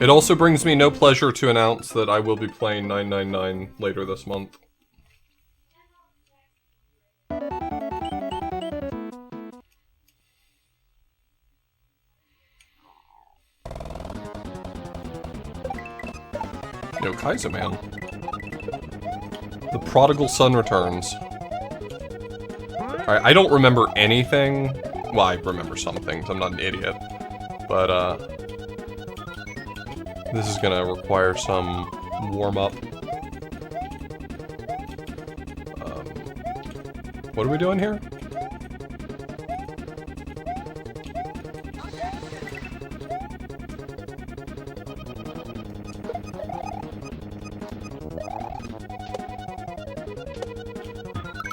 It also brings me no pleasure to announce that I will be playing 999 later this month. Yo, Kaiser, man. The Prodigal Son returns. Alright, I don't remember anything. Well, I remember some things. I'm not an idiot. But, this is gonna require some warm-up. What are we doing here?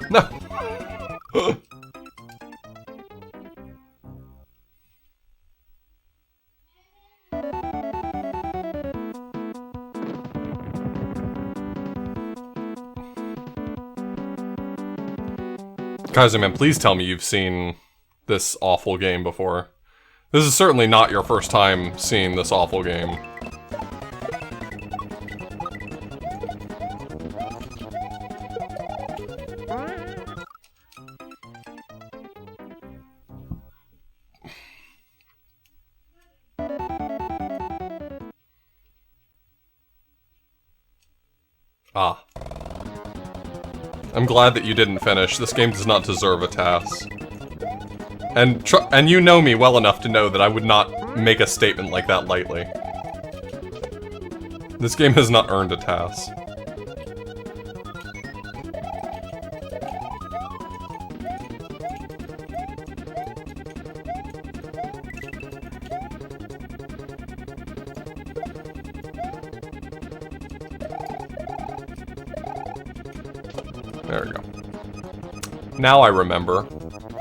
No! Kaiser, man, please tell me you've seen this awful game before. This is certainly not your first time seeing this awful game. Ah. I'm glad that you didn't finish. This game does not deserve a TAS. And you know me well enough to know that I would not make a statement like that lightly. This game has not earned a TAS. There we go. Now I remember.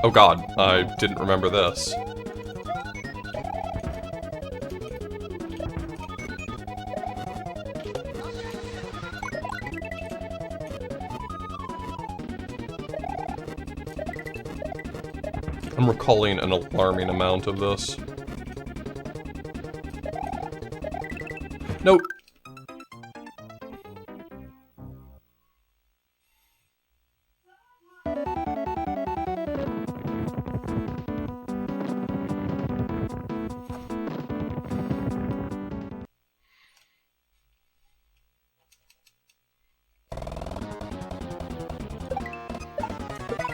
Oh god, I didn't remember this. I'm recalling an alarming amount of this. No!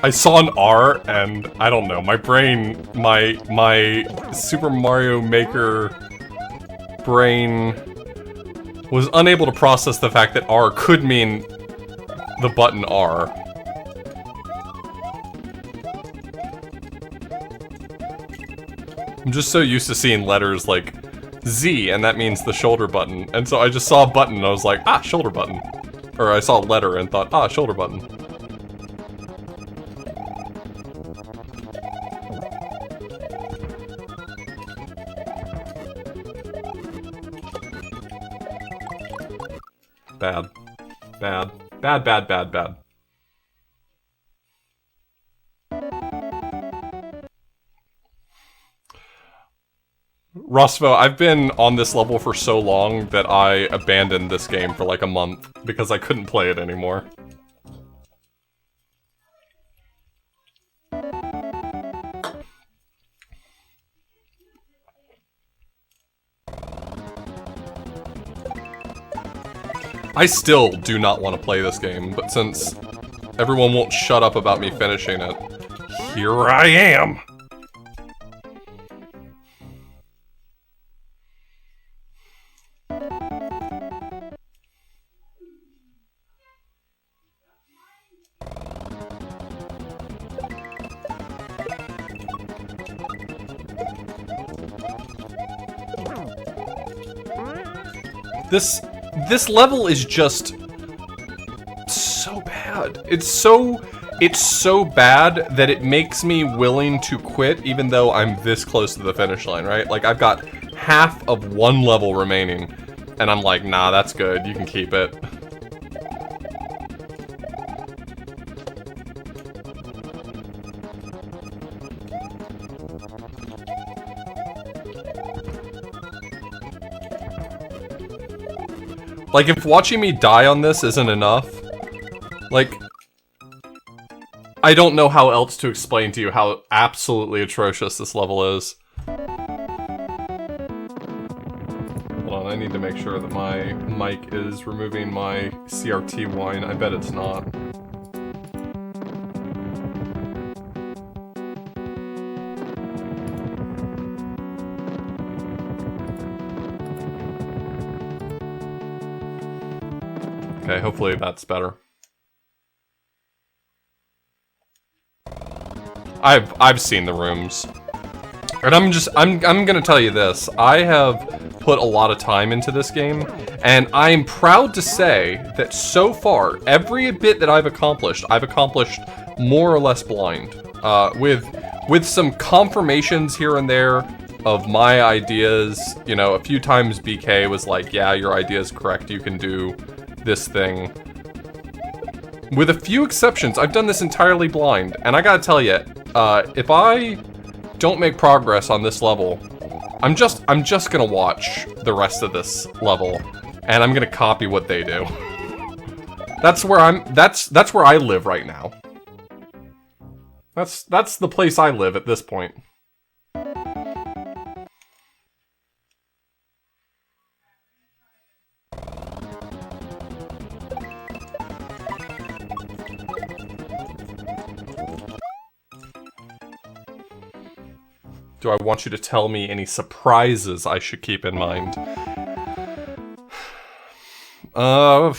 I saw an R, and I don't know, my brain, my Super Mario Maker brain was unable to process the fact that R could mean the button R. I'm just so used to seeing letters like Z, and that means the shoulder button, and so I just saw a button and I was like, ah, shoulder button. Or I saw a letter and thought, ah, shoulder button. Bad. Bad. Bad, bad, bad, bad. Rosvo, I've been on this level for so long that I abandoned this game for like a month because I couldn't play it anymore. I still do not want to play this game, but since everyone won't shut up about me finishing it, here I am! This level is just so bad. It's so bad that it makes me willing to quit even though I'm this close to the finish line, right? Like, I've got half of one level remaining, and I'm like, nah, that's good, you can keep it. Like, if watching me die on this isn't enough, like, I don't know how else to explain to you how absolutely atrocious this level is. Hold on, I need to make sure that my mic is removing my CRT whine. I bet it's not. Okay, hopefully that's better. I've seen the rooms. And I'm gonna tell you this. I have put a lot of time into this game, and I'm proud to say that so far, every bit that I've accomplished more or less blind. With some confirmations here and there of my ideas. You know, a few times BK was like, yeah, your idea is correct, you can do this thing. With a few exceptions, I've done this entirely blind, and I gotta tell you, if I don't make progress on this level, I'm just gonna watch the rest of this level, and I'm gonna copy what they do. That's where that's where I live right now. That's the place I live at this point. Do I want you to tell me any surprises I should keep in mind? I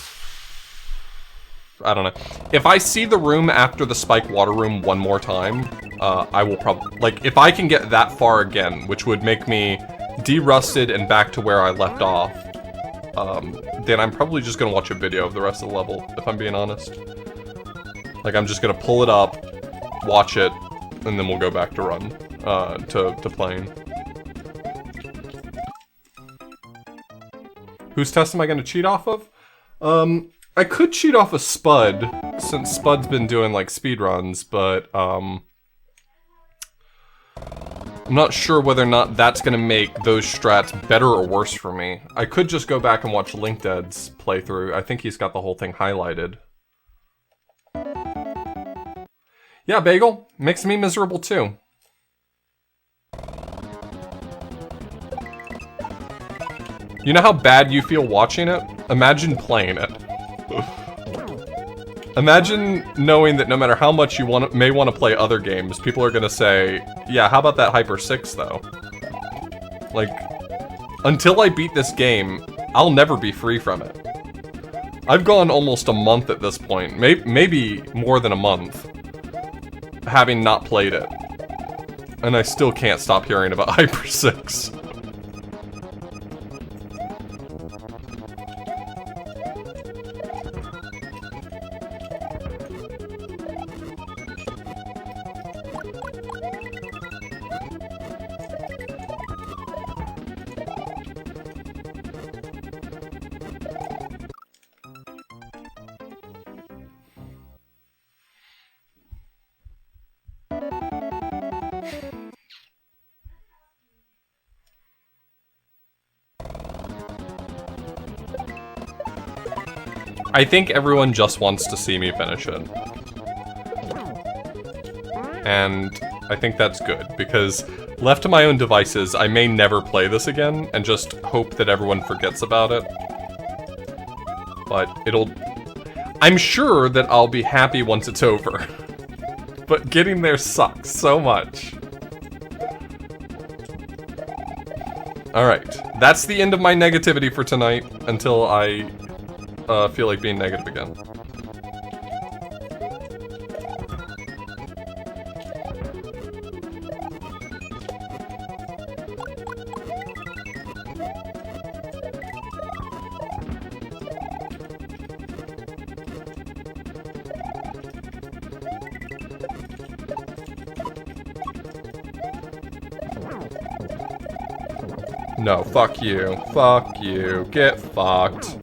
don't know. If I see the room after the spike water room one more time, I will probably... Like, if I can get that far again, which would make me de-rusted and back to where I left off, then I'm probably just gonna watch a video of the rest of the level, if I'm being honest. Like, I'm just gonna pull it up, watch it, and then we'll go back to run. To playing. Whose test am I gonna cheat off of? I could cheat off of Spud, since Spud's been doing, like, speedruns, but, I'm not sure whether or not that's gonna make those strats better or worse for me. I could just go back and watch LinkedEd's playthrough. I think he's got the whole thing highlighted. Yeah, Bagel. Makes me miserable, too. You know how bad you feel watching it? Imagine playing it. Imagine knowing that no matter how much you may want to play other games, people are gonna say, yeah, how about that Hyper 6 though? Like, until I beat this game, I'll never be free from it. I've gone almost a month at this point, maybe more than a month, having not played it. And I still can't stop hearing about Hyper 6. I think everyone just wants to see me finish it. And I think that's good, because left to my own devices, I may never play this again, and just hope that everyone forgets about it. But I'm sure that I'll be happy once it's over. But getting there sucks so much. Alright, that's the end of my negativity for tonight, until I feel like being negative again. No, fuck you. Fuck you. Get fucked.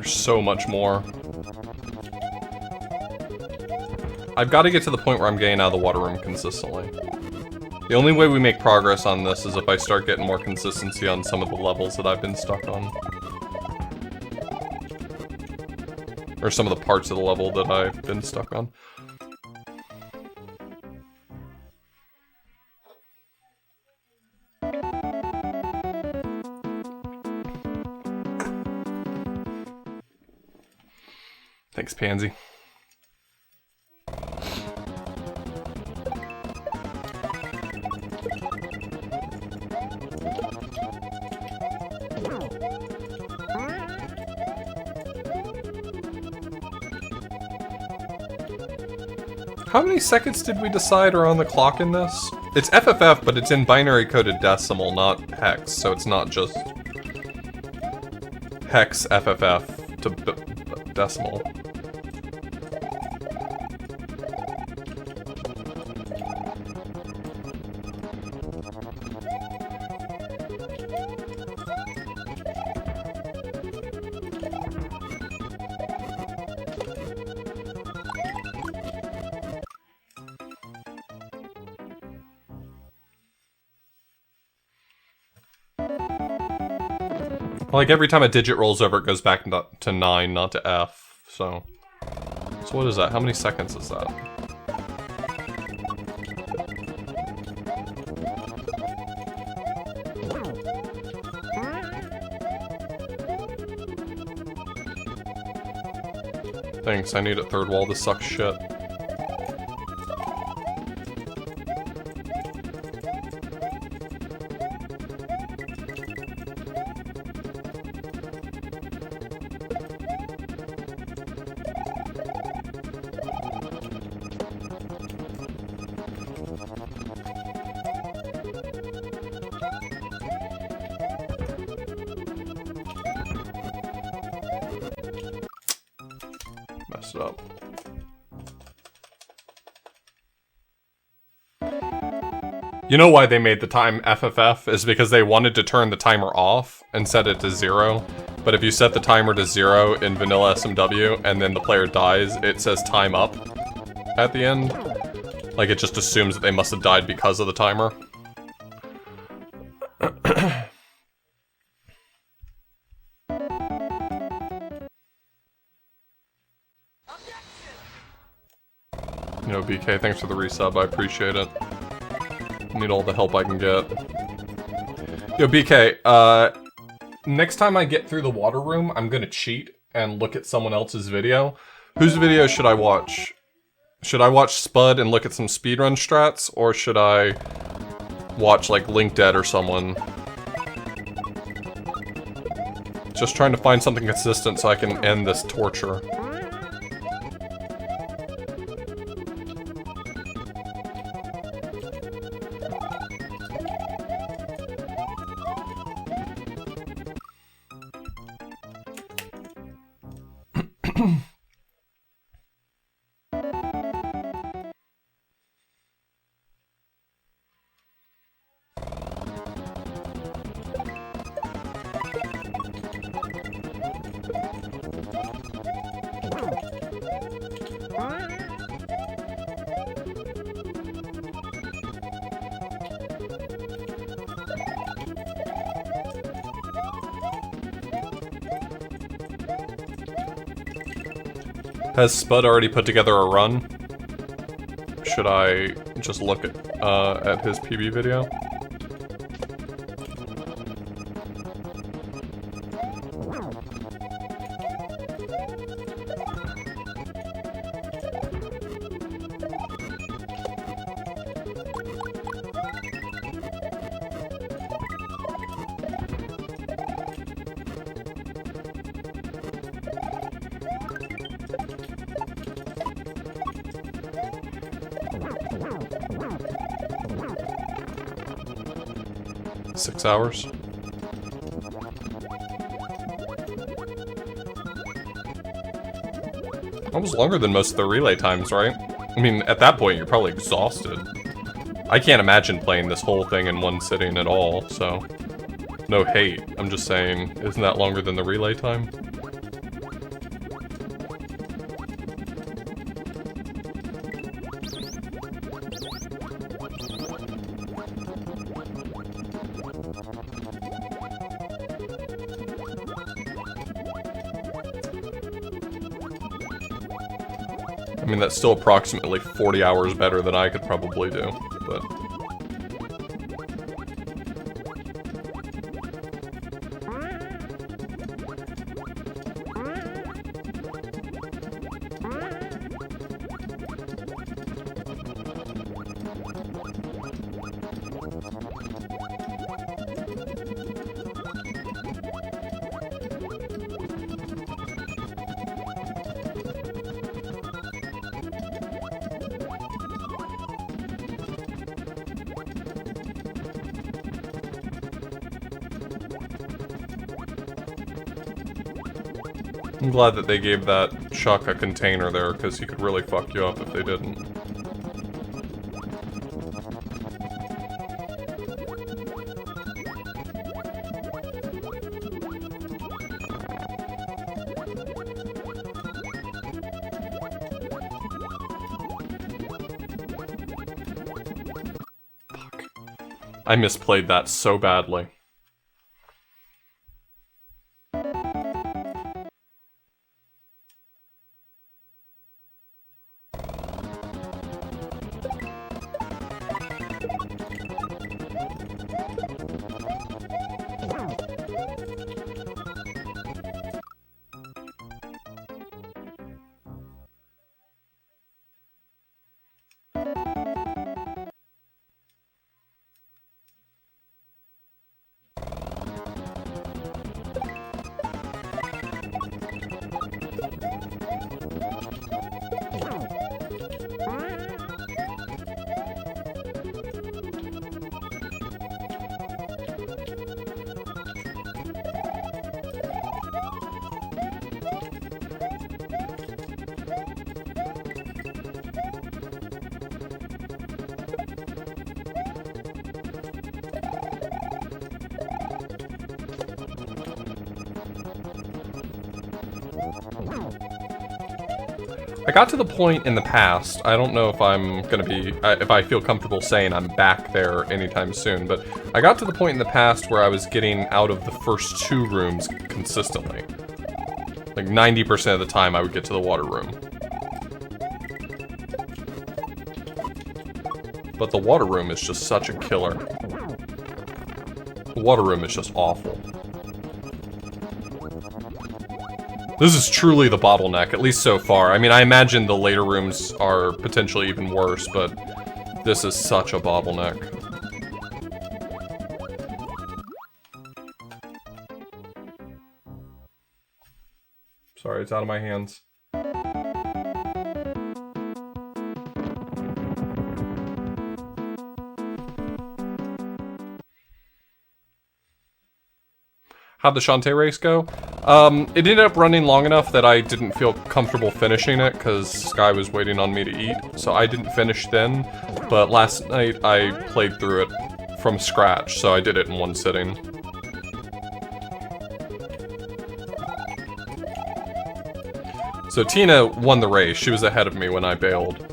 There's so much more. I've got to get to the point where I'm getting out of the water room consistently. The only way we make progress on this is if I start getting more consistency on some of the levels that I've been stuck on. Or some of the parts of the level that I've been stuck on. Thanks, Pansy. How many seconds did we decide are on the clock in this? It's FFF, but it's in binary coded decimal, not hex, so it's not just hex FFF to decimal. Like, every time a digit rolls over, it goes back to 9, not to F, so... So what is that? How many seconds is that? Thanks, I need a third wall, this sucks shit. Messed up. You know why they made the time FFF is because they wanted to turn the timer off and set it to 0. But if you set the timer to 0 in vanilla SMW and then the player dies, it says time up at the end. Like, it just assumes that they must have died because of the timer. You know, BK, thanks for the resub, I appreciate it. Need all the help I can get. Yo, BK, next time I get through the water room, I'm gonna cheat and look at someone else's video. Whose video should I watch? Should I watch Spud and look at some speedrun strats, or should I watch, like, Link Dead or someone? Just trying to find something consistent so I can end this torture. Has Spud already put together a run? Should I just look at his PB video? Hours. Almost longer than most of the relay times, right? I mean, at that point, you're probably exhausted. I can't imagine playing this whole thing in one sitting at all, so... No hate. I'm just saying, isn't that longer than the relay time? I mean, that's still approximately 40 hours better than I could probably do, but... I'm glad that they gave that Chuck a container there, because he could really fuck you up if they didn't. Fuck. I misplayed that so badly. I got to the point in the past, I don't know if I'm gonna be, if I feel comfortable saying I'm back there anytime soon, but I got to the point in the past where I was getting out of the first 2 rooms consistently. Like 90% of the time I would get to the water room. But the water room is just such a killer. The water room is just awful. This is truly the bottleneck, at least so far. I mean, I imagine the later rooms are potentially even worse, but this is such a bottleneck. Sorry, it's out of my hands. How'd the Shantae race go? It ended up running long enough that I didn't feel comfortable finishing it because Sky was waiting on me to eat, so I didn't finish then. But last night I played through it from scratch, so I did it in one sitting. So Tina won the race. She was ahead of me when I bailed.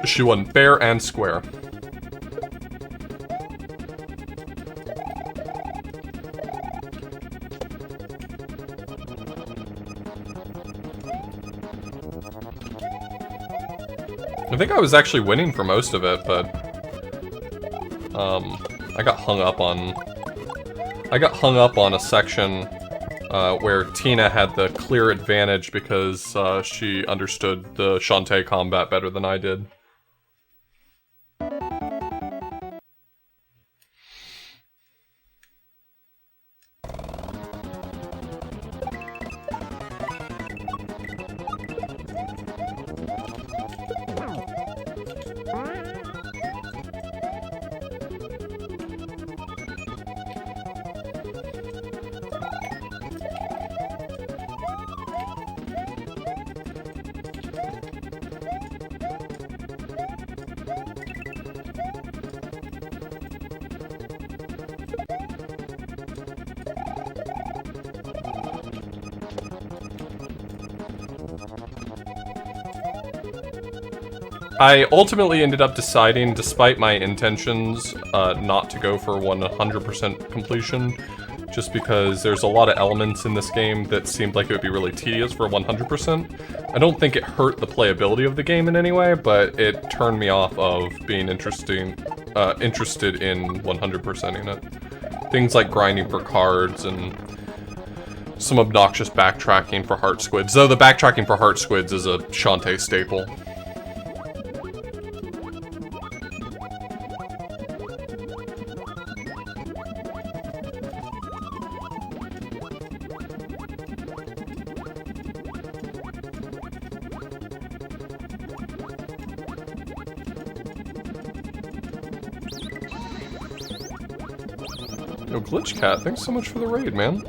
She won fair and square. I think I was actually winning for most of it, but I got hung up on a section where Tina had the clear advantage because she understood the Shantae combat better than I did. I ultimately ended up deciding, despite my intentions, not to go for 100% completion, just because there's a lot of elements in this game that seemed like it would be really tedious for 100%. I don't think it hurt the playability of the game in any way, but it turned me off of being interested in 100%ing it. Things like grinding for cards and some obnoxious backtracking for heart squids, though the backtracking for heart squids is a Shantae staple. Yo, Glitch Cat, thanks so much for the raid, man.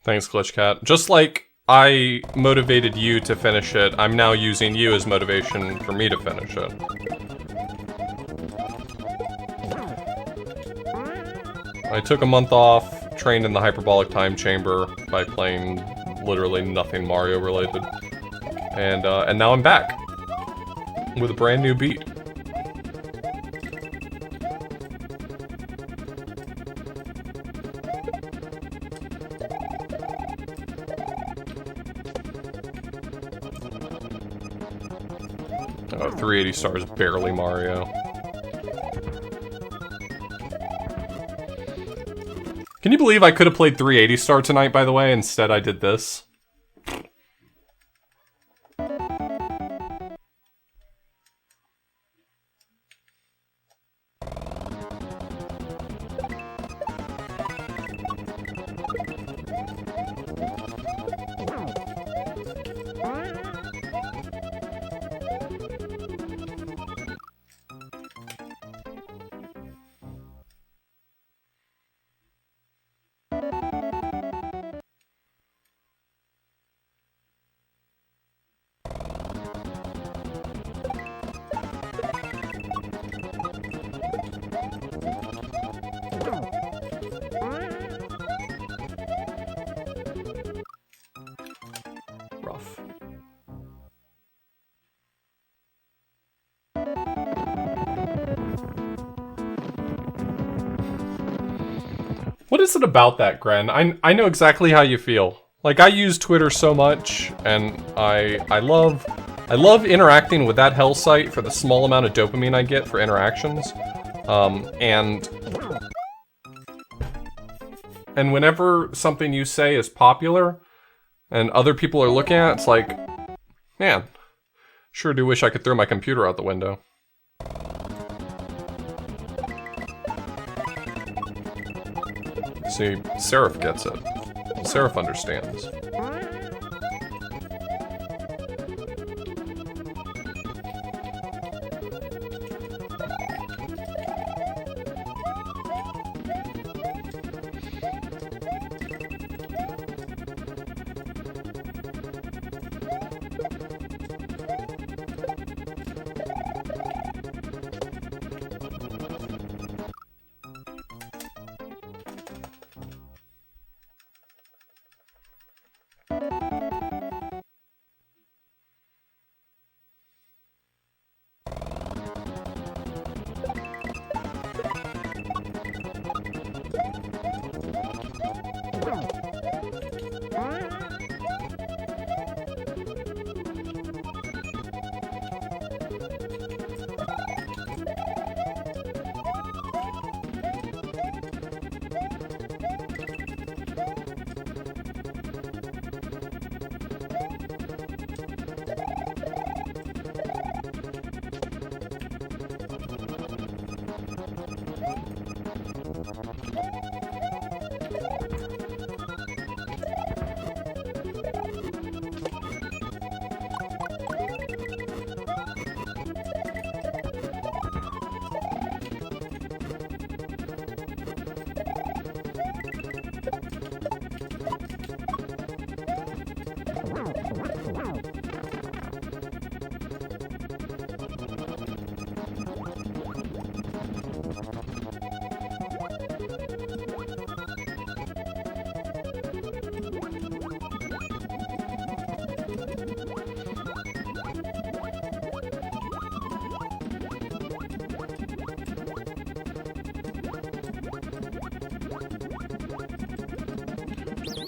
Thanks, Glitch Cat. Just like I motivated you to finish it, I'm now using you as motivation for me to finish it. I took a month off, trained in the hyperbolic time chamber by playing literally nothing Mario related, and now I'm back with a brand new beat. Oh, 380 stars, barely Mario. Can you believe I could have played 380 star tonight, by the way? Instead, I did this. Rough. What is it about that, Gren? I know exactly how you feel. Like, I use Twitter so much, and I love interacting with that hell site for the small amount of dopamine I get for interactions. And whenever something you say is popular, and other people are looking at it, it's like, man, sure do wish I could throw my computer out the window. See, Seraph gets it. Seraph understands.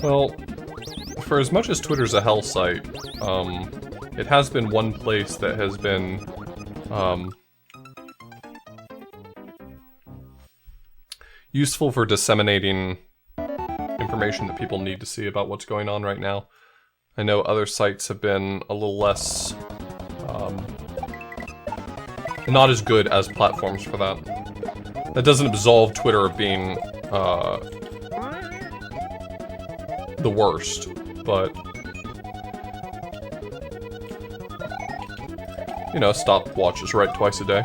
Well, for as much as Twitter's a hell site, it has been one place that has been, useful for disseminating information that people need to see about what's going on right now. I know other sites have been a little less, not as good as platforms for that. That doesn't absolve Twitter of being, the worst, but, you know, stopwatch is right twice a day.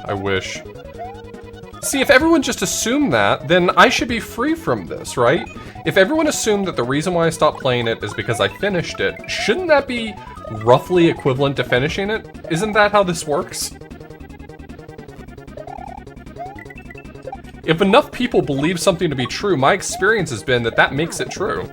I wish. See, if everyone just assumed that, then I should be free from this, right? If everyone assumed that the reason why I stopped playing it is because I finished it, shouldn't that be roughly equivalent to finishing it? Isn't that how this works? If enough people believe something to be true, my experience has been that that makes it true.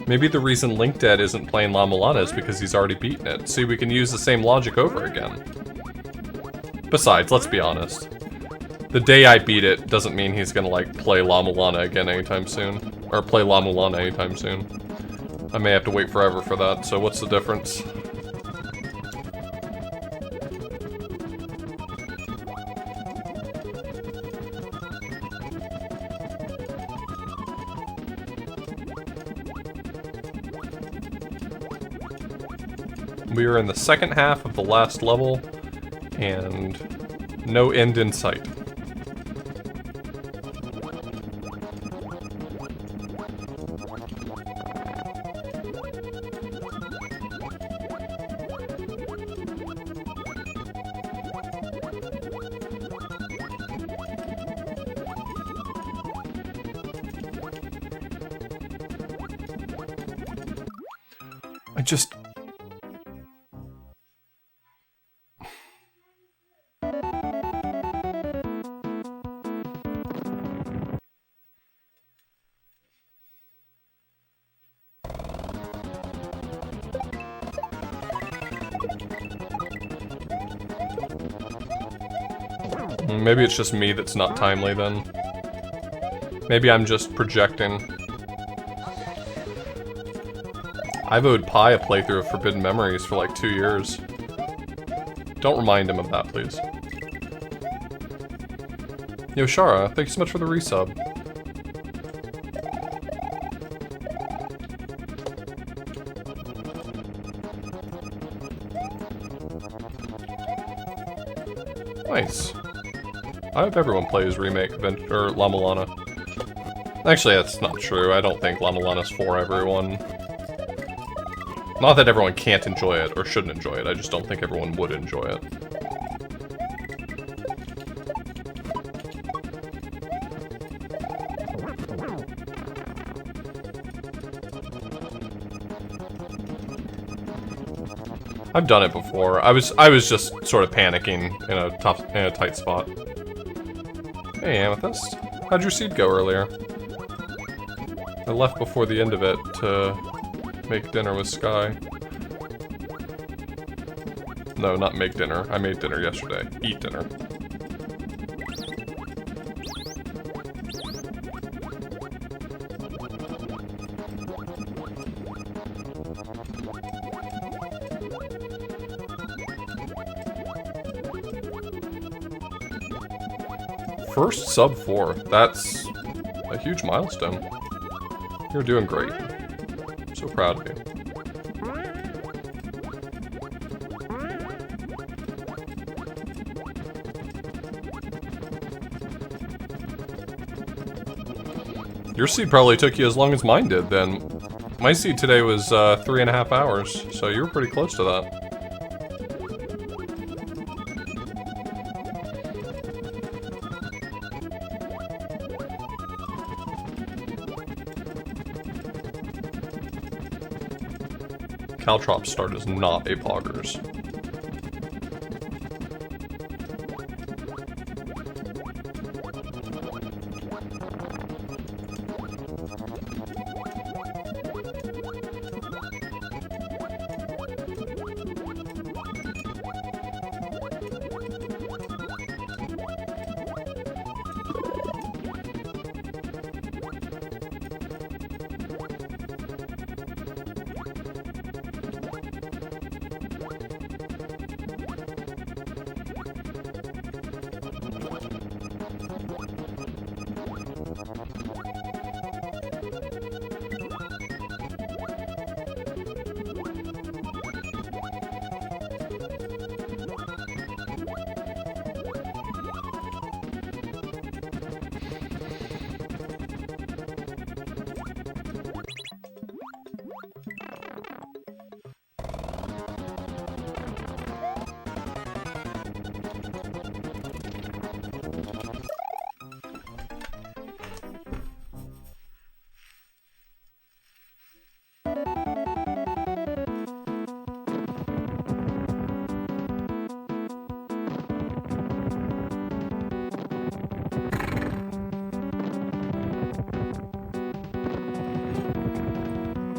Maybe the reason LinkDead isn't playing La Mulana is because he's already beaten it. See, we can use the same logic over again. Besides, let's be honest. The day I beat it doesn't mean he's gonna, like, play La Mulana again anytime soon. Or play La Mulana anytime soon. I may have to wait forever for that, so what's the difference? We are in the second half of the last level, and no end in sight. I just... Maybe it's just me that's not timely then. Maybe I'm just projecting. I've owed Pi a playthrough of Forbidden Memories for like 2 years. Don't remind him of that, please. Yo, Shara, thank you so much for the resub. Nice. I hope everyone plays Remake or La Mulana. Actually, that's not true. I don't think La Mulana's for everyone. Not that everyone can't enjoy it or shouldn't enjoy it, I just don't think everyone would enjoy it. I've done it before. I was just sort of panicking in a tight spot. Hey, Amethyst. How'd your seed go earlier? I left before the end of it to make dinner with Sky. No, not make dinner. I made dinner yesterday. Eat dinner. First sub 4. That's a huge milestone. You're doing great. I'm so proud of you. Your seed probably took you as long as mine did, then. My seed today was 3.5 hours, so you were pretty close to that. Caltrop's start is not a poggers.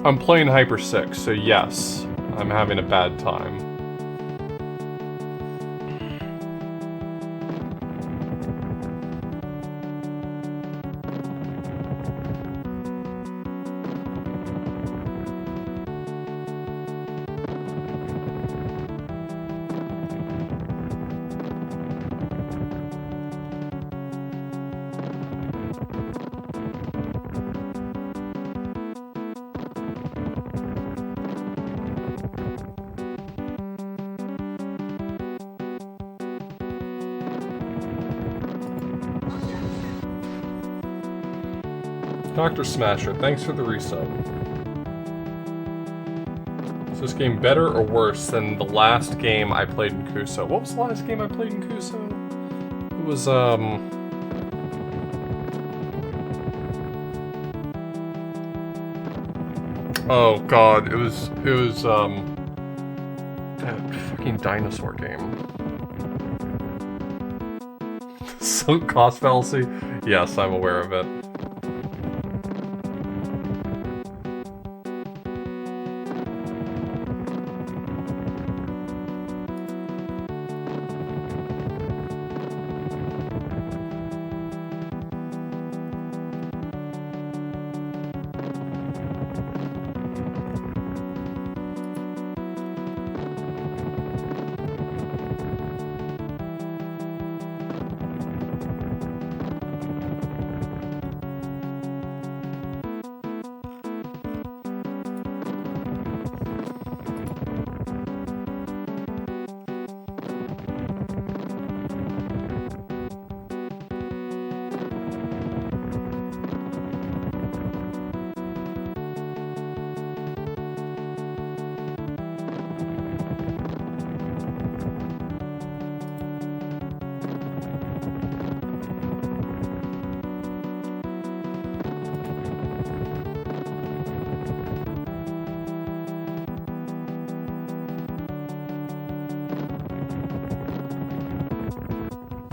I'm playing Hyper 6, so yes, I'm having a bad time. Dr. Smasher, thanks for the resub. Is this game better or worse than the last game I played in Kuso? What was the last game I played in Kuso? It was, oh god, it was, that fucking dinosaur game. So, cost fallacy? Yes, I'm aware of it.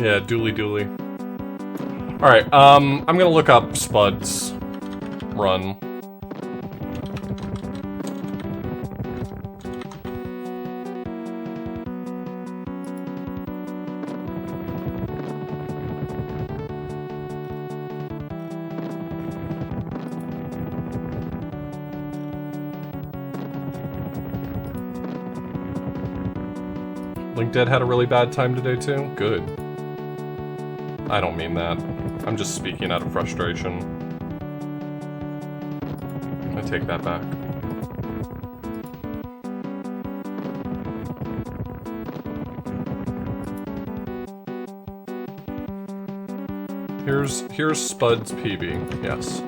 Yeah, dually. Alright, I'm gonna look up Spud's run. LinkDead had a really bad time today too? Good. I don't mean that. I'm just speaking out of frustration. I take that back. Here's Spud's PB, yes.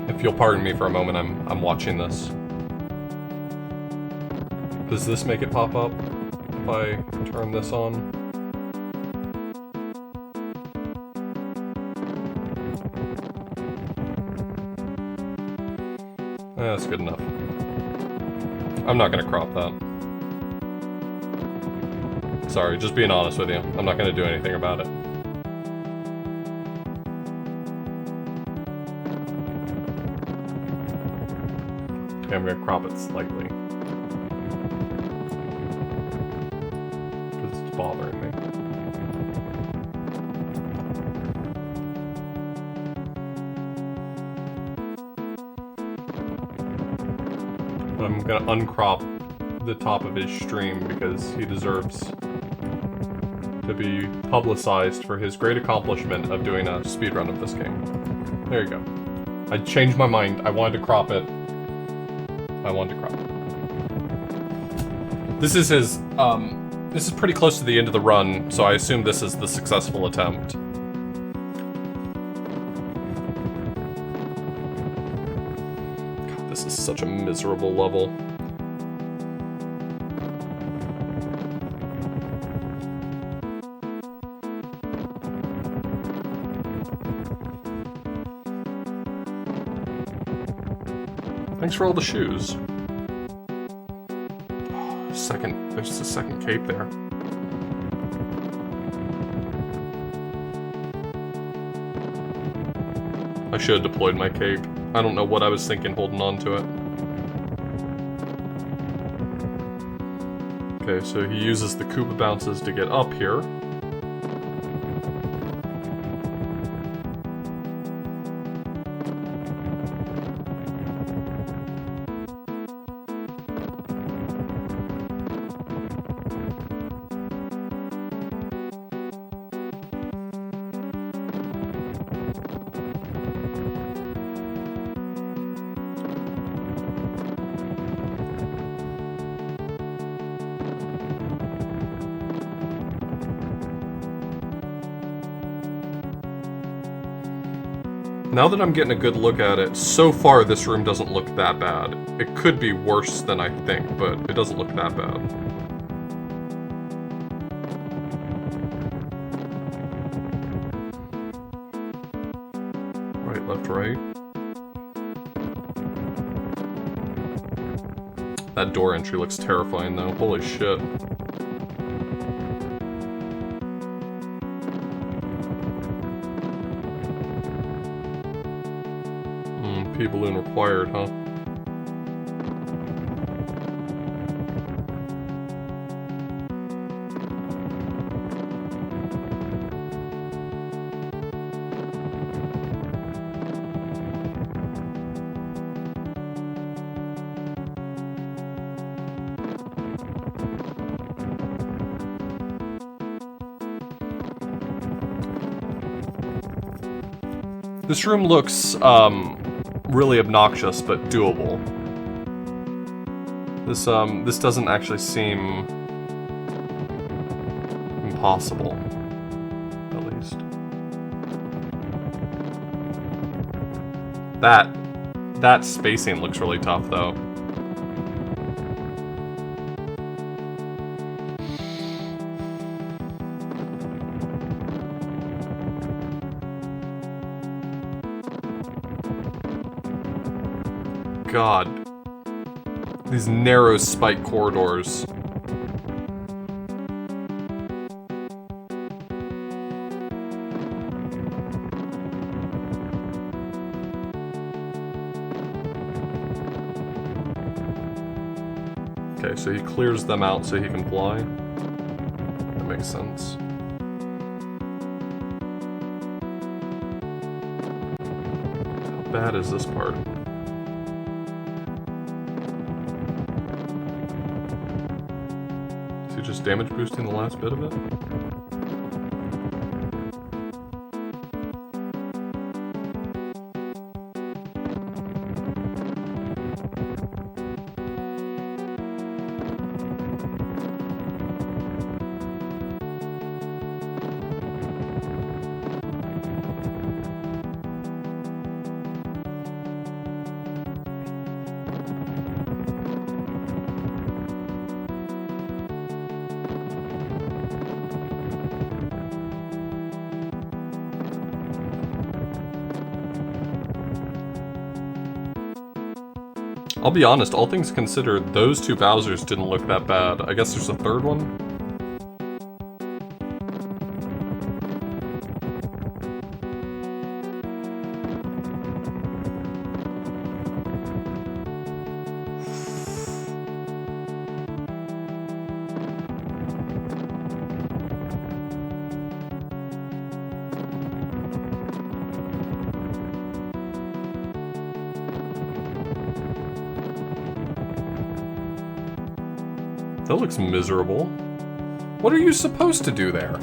If you'll pardon me for a moment, I'm watching this. Does this make it pop up if I turn this on? That's good enough. I'm not gonna crop that. Sorry, just being honest with you. I'm not gonna do anything about it. Okay, I'm gonna crop it slightly. Because it's bothering me. But I'm gonna uncrop the top of his stream because he deserves to be publicized for his great accomplishment of doing a speedrun of this game. There you go. I changed my mind. I wanted to crop it. This is his, this is pretty close to the end of the run, so I assume this is the successful attempt. God, this is such a miserable level. Thanks for all the shoes. There's a second cape there. I should have deployed my cape. I don't know what I was thinking holding on to it. Okay, so he uses the Koopa bounces to get up here. Now that I'm getting a good look at it, so far this room doesn't look that bad. It could be worse than I think, but it doesn't look that bad. Right, left, right. That door entry looks terrifying though, holy shit. Balloon required, huh? This room looks, really obnoxious, but doable. This doesn't actually seem impossible, at least. That spacing looks really tough, though. God. These narrow spike corridors. Okay, so he clears them out so he can fly. That makes sense. bad is this part? Is he just damage boosting the last bit of it? I'll be honest, all things considered, those two Bowsers didn't look that bad. I guess there's a third one? That looks miserable. What are you supposed to do there?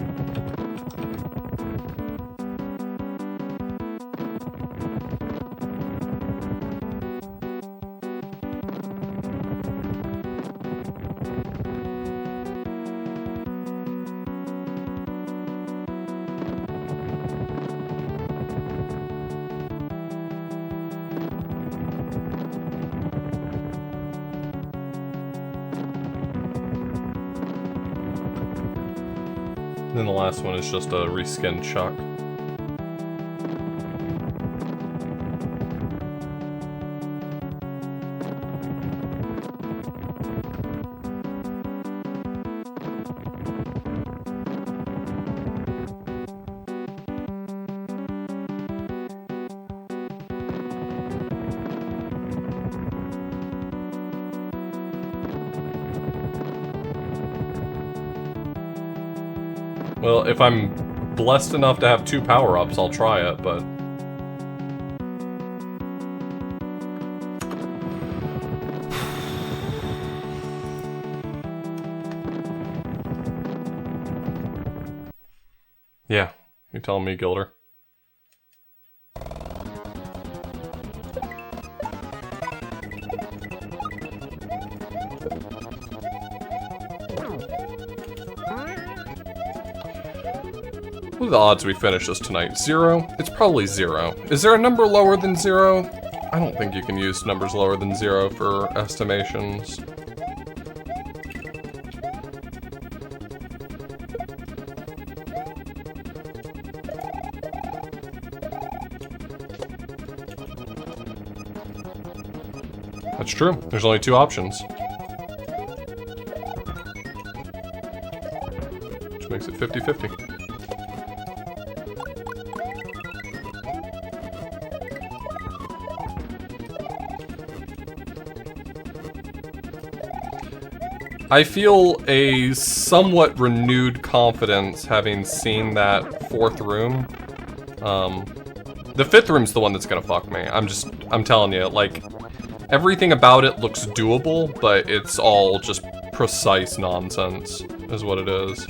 And then the last one is just a reskinned Chuck. Well, if I'm blessed enough to have 2 power-ups, I'll try it, but... Yeah, you're telling me, Gilder. What are the odds we finish this tonight? 0? It's probably 0. Is there a number lower than 0? I don't think you can use numbers lower than 0 for estimations. That's true. There's only 2 options. Which makes it 50-50. I feel a somewhat renewed confidence having seen that 4th room. The 5th room's the one that's gonna fuck me. I'm telling you, like, everything about it looks doable, but it's all just precise nonsense, is what it is.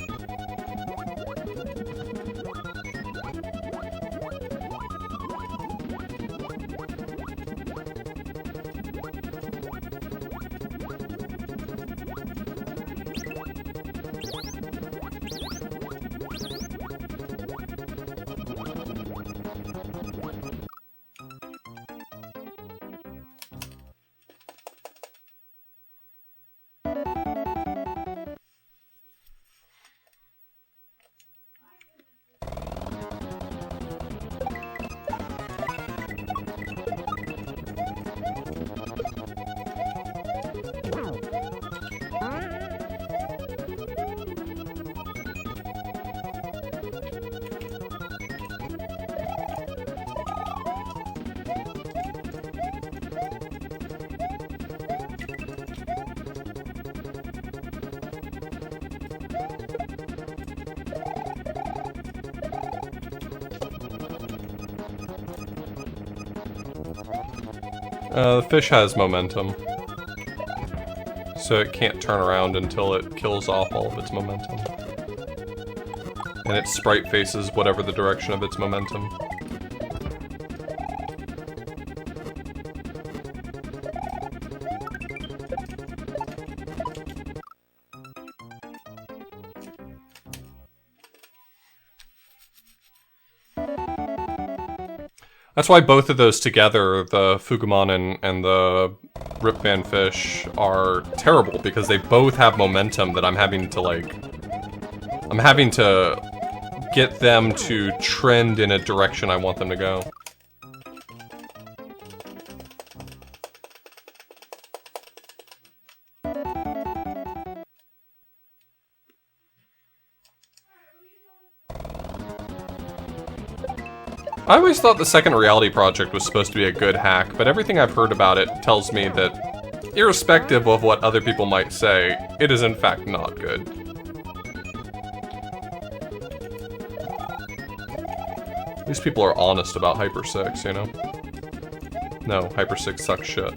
The fish has momentum. So it can't turn around until it kills off all of its momentum. And its sprite faces whatever the direction of its momentum. That's why both of those together, the Fugumon and the Ripvan fish, are terrible, because they both have momentum that I'm having to, like... I'm having to get them to trend in a direction I want them to go. I always thought the Second Reality Project was supposed to be a good hack, but everything I've heard about it tells me that, irrespective of what other people might say, it is in fact not good. These people are honest about Hyper 6, you know? No, Hyper 6 sucks shit.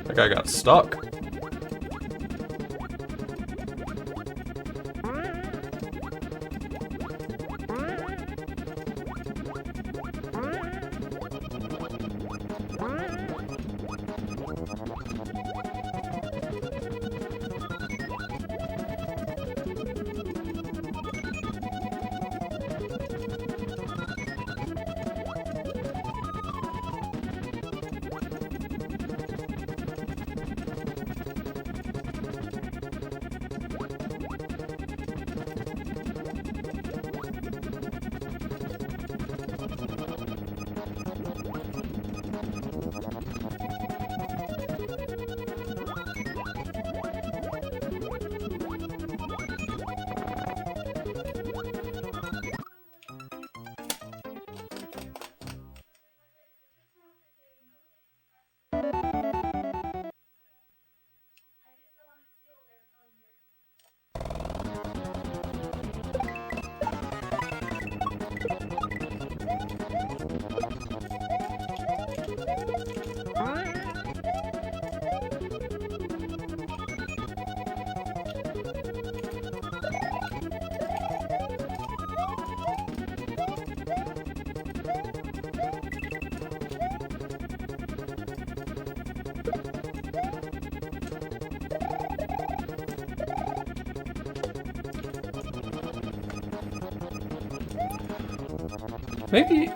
That guy got stuck.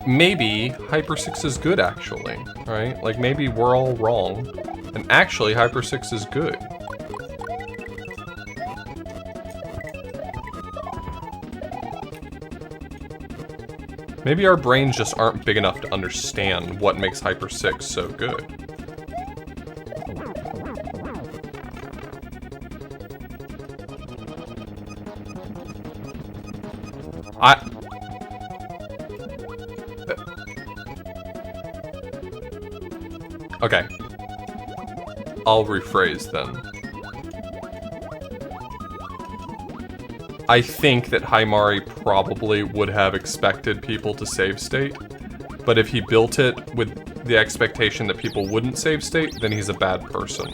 Maybe Hyper 6 is good, actually, right? Like, maybe we're all wrong, and actually Hyper 6 is good. Maybe our brains just aren't big enough to understand what makes Hyper 6 so good. Okay. I'll rephrase then. I think that Haimari probably would have expected people to save state. But if he built it with the expectation that people wouldn't save state, then he's a bad person.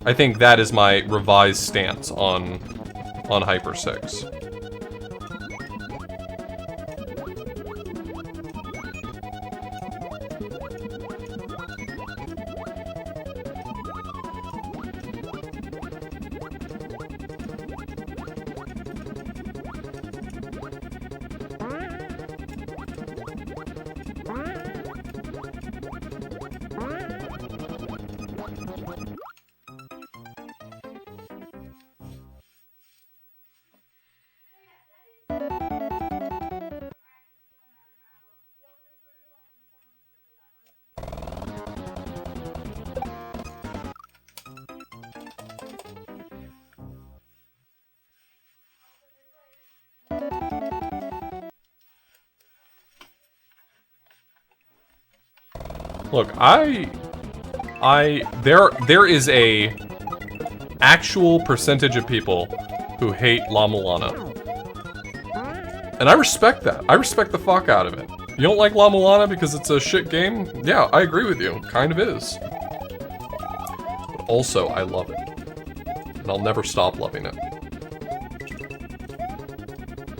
I think that is my revised stance on Hyper 6. Look, there is a actual percentage of people who hate La Mulana. And I respect that. I respect the fuck out of it. You don't like La Mulana because it's a shit game? Yeah, I agree with you. Kind of is. But also, I love it. And I'll never stop loving it.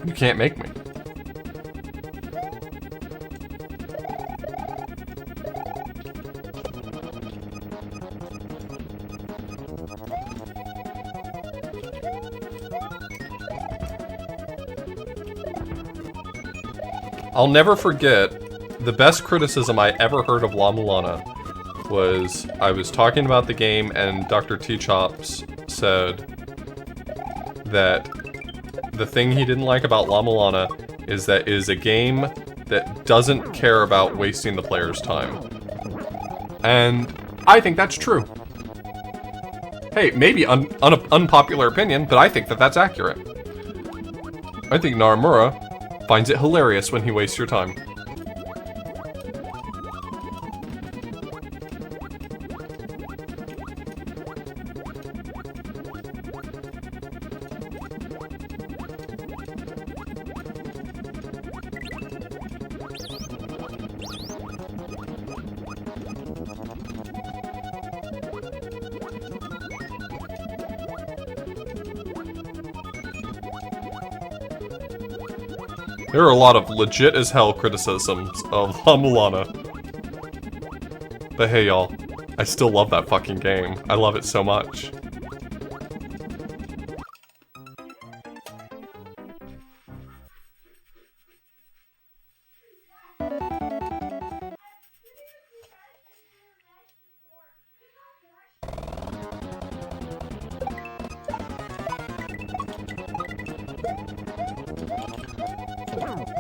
You can't make me. I'll never forget, the best criticism I ever heard of La Mulana was, I was talking about the game and Dr. T-Chops said that the thing he didn't like about La Mulana is that it is a game that doesn't care about wasting the player's time. And I think that's true. Hey, maybe unpopular opinion, but I think that that's accurate. I think Naramura finds it hilarious when he wastes your time. There are a lot of legit as hell criticisms of La Mulana. But hey y'all, I still love that fucking game. I love it so much.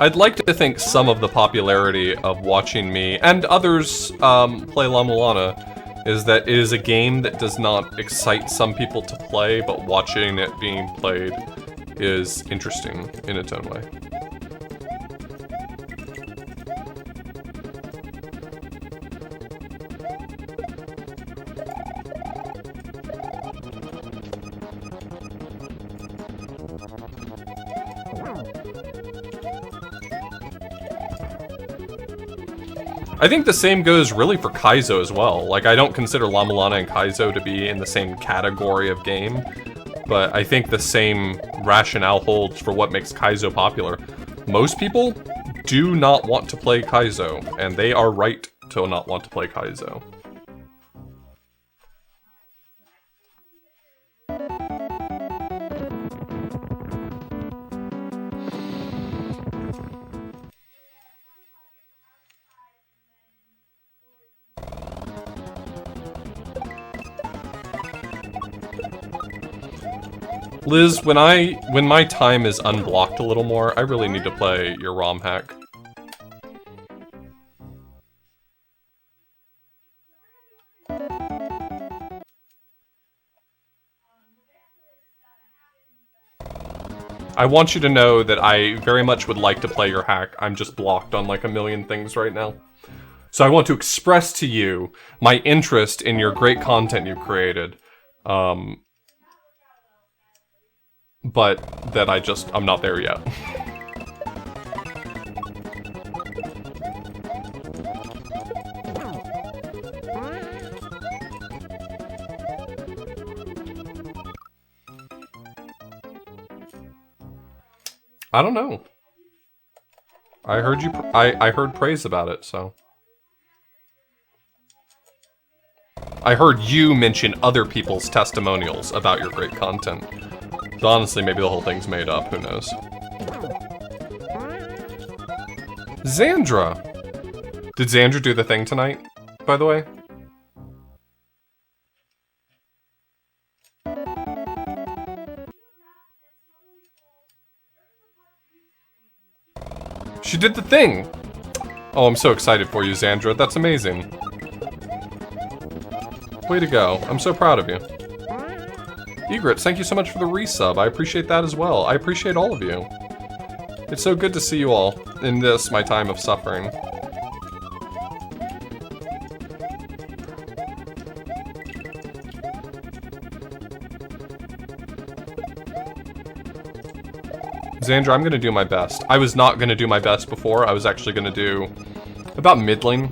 I'd like to think some of the popularity of watching me and others play La Mulana is that it is a game that does not excite some people to play, but watching it being played is interesting in its own way. I think the same goes really for Kaizo as well. Like, I don't consider La Mulana and Kaizo to be in the same category of game, but I think the same rationale holds for what makes Kaizo popular. Most people do not want to play Kaizo, and they are right to not want to play Kaizo. Liz, when my time is unblocked a little more, I really need to play your Romhack. I want you to know that I very much would like to play your hack. I'm just blocked on like a million things right now. So I want to express to you my interest in your great content you've created. but that I'm not there yet. I don't know. I heard I heard praise about it, so. I heard you mention other people's testimonials about your great content. But honestly, maybe the whole thing's made up, who knows. Xandra! Did Xandra do the thing tonight, by the way? She did the thing! Oh, I'm so excited for you, Xandra. That's amazing. Way to go. I'm so proud of you. Egrets, thank you so much for the resub. I appreciate that as well. I appreciate all of you. It's so good to see you all in this, my time of suffering. Xandra, I'm gonna do my best. I was not gonna do my best before. I was actually gonna do about middling.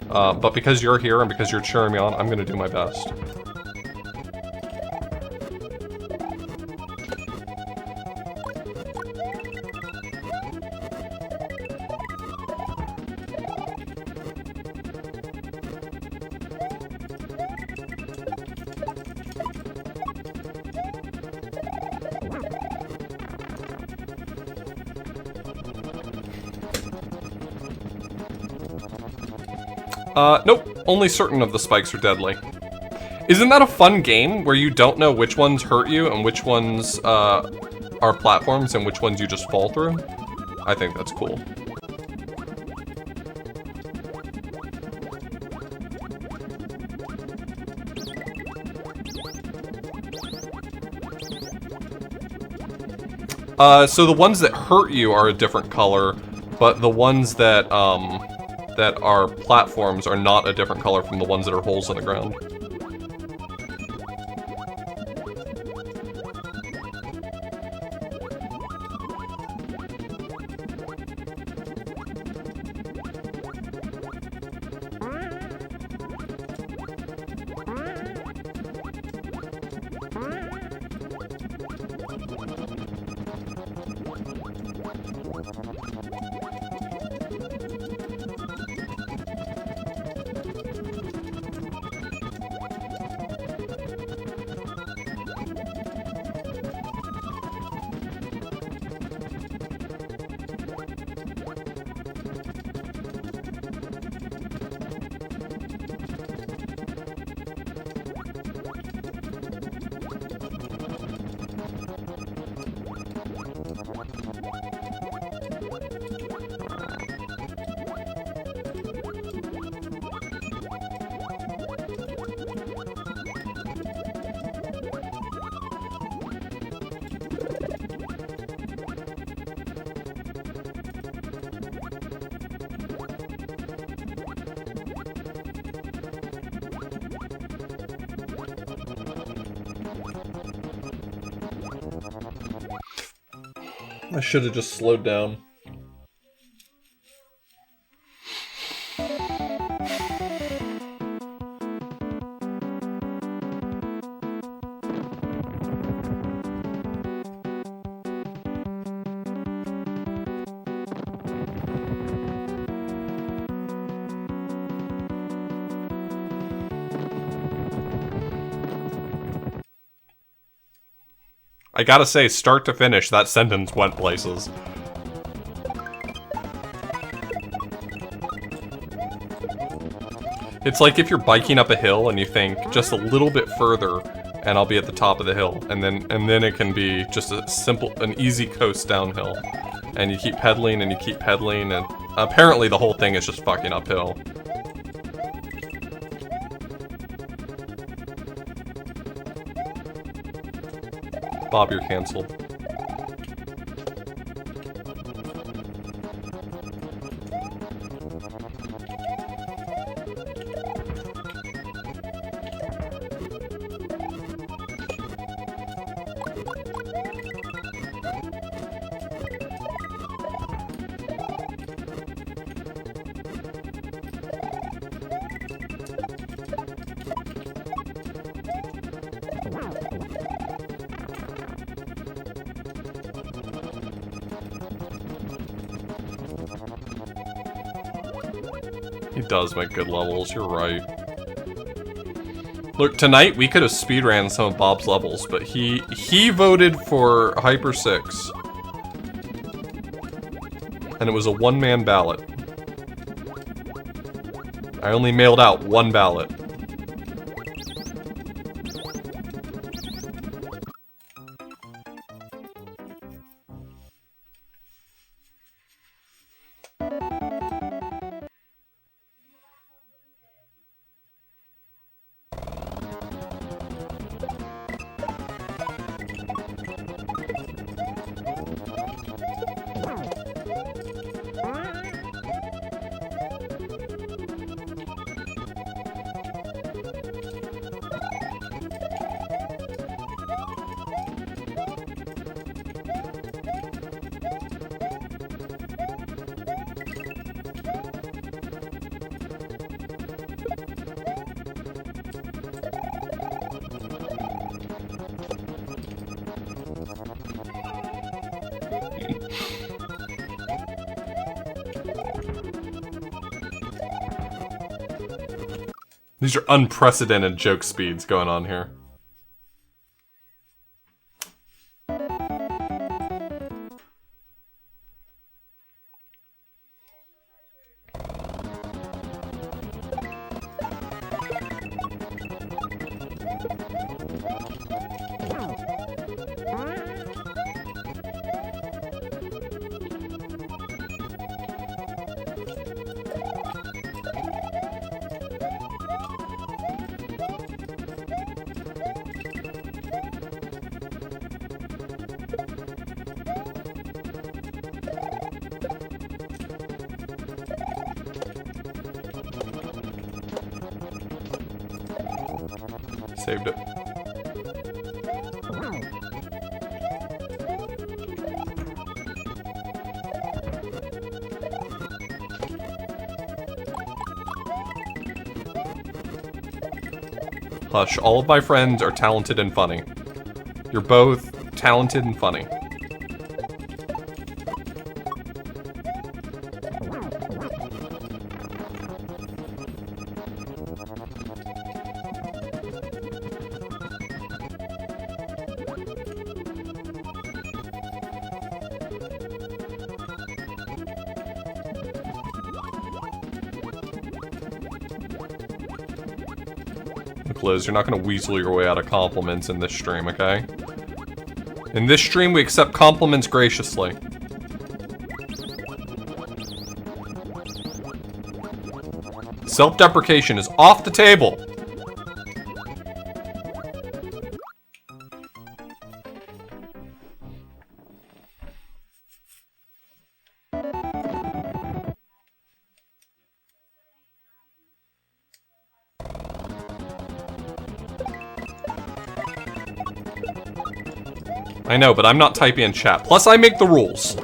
But because you're here and because you're cheering me on, I'm gonna do my best. Nope. Only certain of the spikes are deadly. Isn't that a fun game where you don't know which ones hurt you and which ones, are platforms and which ones you just fall through? I think that's cool. So the ones that hurt you are a different color, but the ones that, that are platforms are not a different color from the ones that are holes in the ground. I should have just slowed down. I gotta say, start to finish, that sentence went places. It's like if you're biking up a hill and you think, just a little bit further and I'll be at the top of the hill. And then it can be just an easy coast downhill. And you keep pedaling and you keep pedaling, and apparently the whole thing is just fucking uphill. Bob, you're canceled. does make good levels, you're right. Look, tonight we could have speedran some of Bob's levels, but he voted for Hyper 6. And it was a one-man ballot. I only mailed out one ballot. These are unprecedented joke speeds going on here. Saved it. Hush, all of my friends are talented and funny. You're both talented and funny. Liz, you're not gonna weasel your way out of compliments in this stream, okay? In this stream, we accept compliments graciously. Self-deprecation is off the table! I know, but I'm not typing in chat. Plus, I make the rules.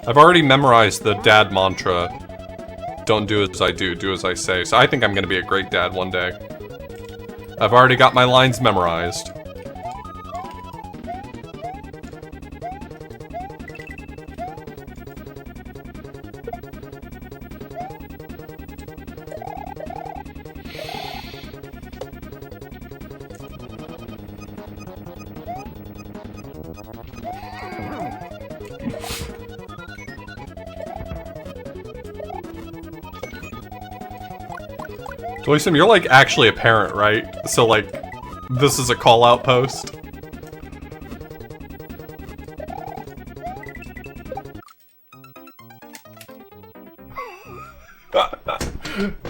I've already memorized the dad mantra. Don't do as I do, do as I say. So I think I'm gonna be a great dad one day. I've already got my lines memorized. Joyce, you're like actually a parent, right? So like, this is a call-out post.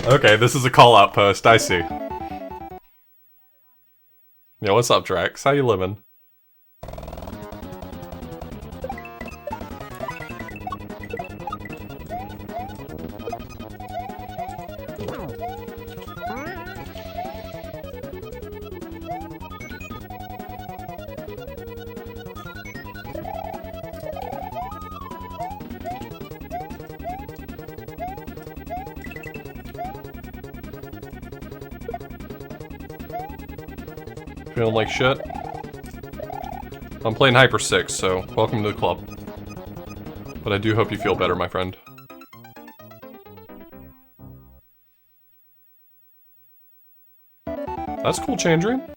Okay, this is a call-out post, I see. Yeah, what's up, Drax? How you living? Feeling like shit? I'm playing Hyper 6, so welcome to the club. But I do hope you feel better, my friend. That's cool, Chandrian.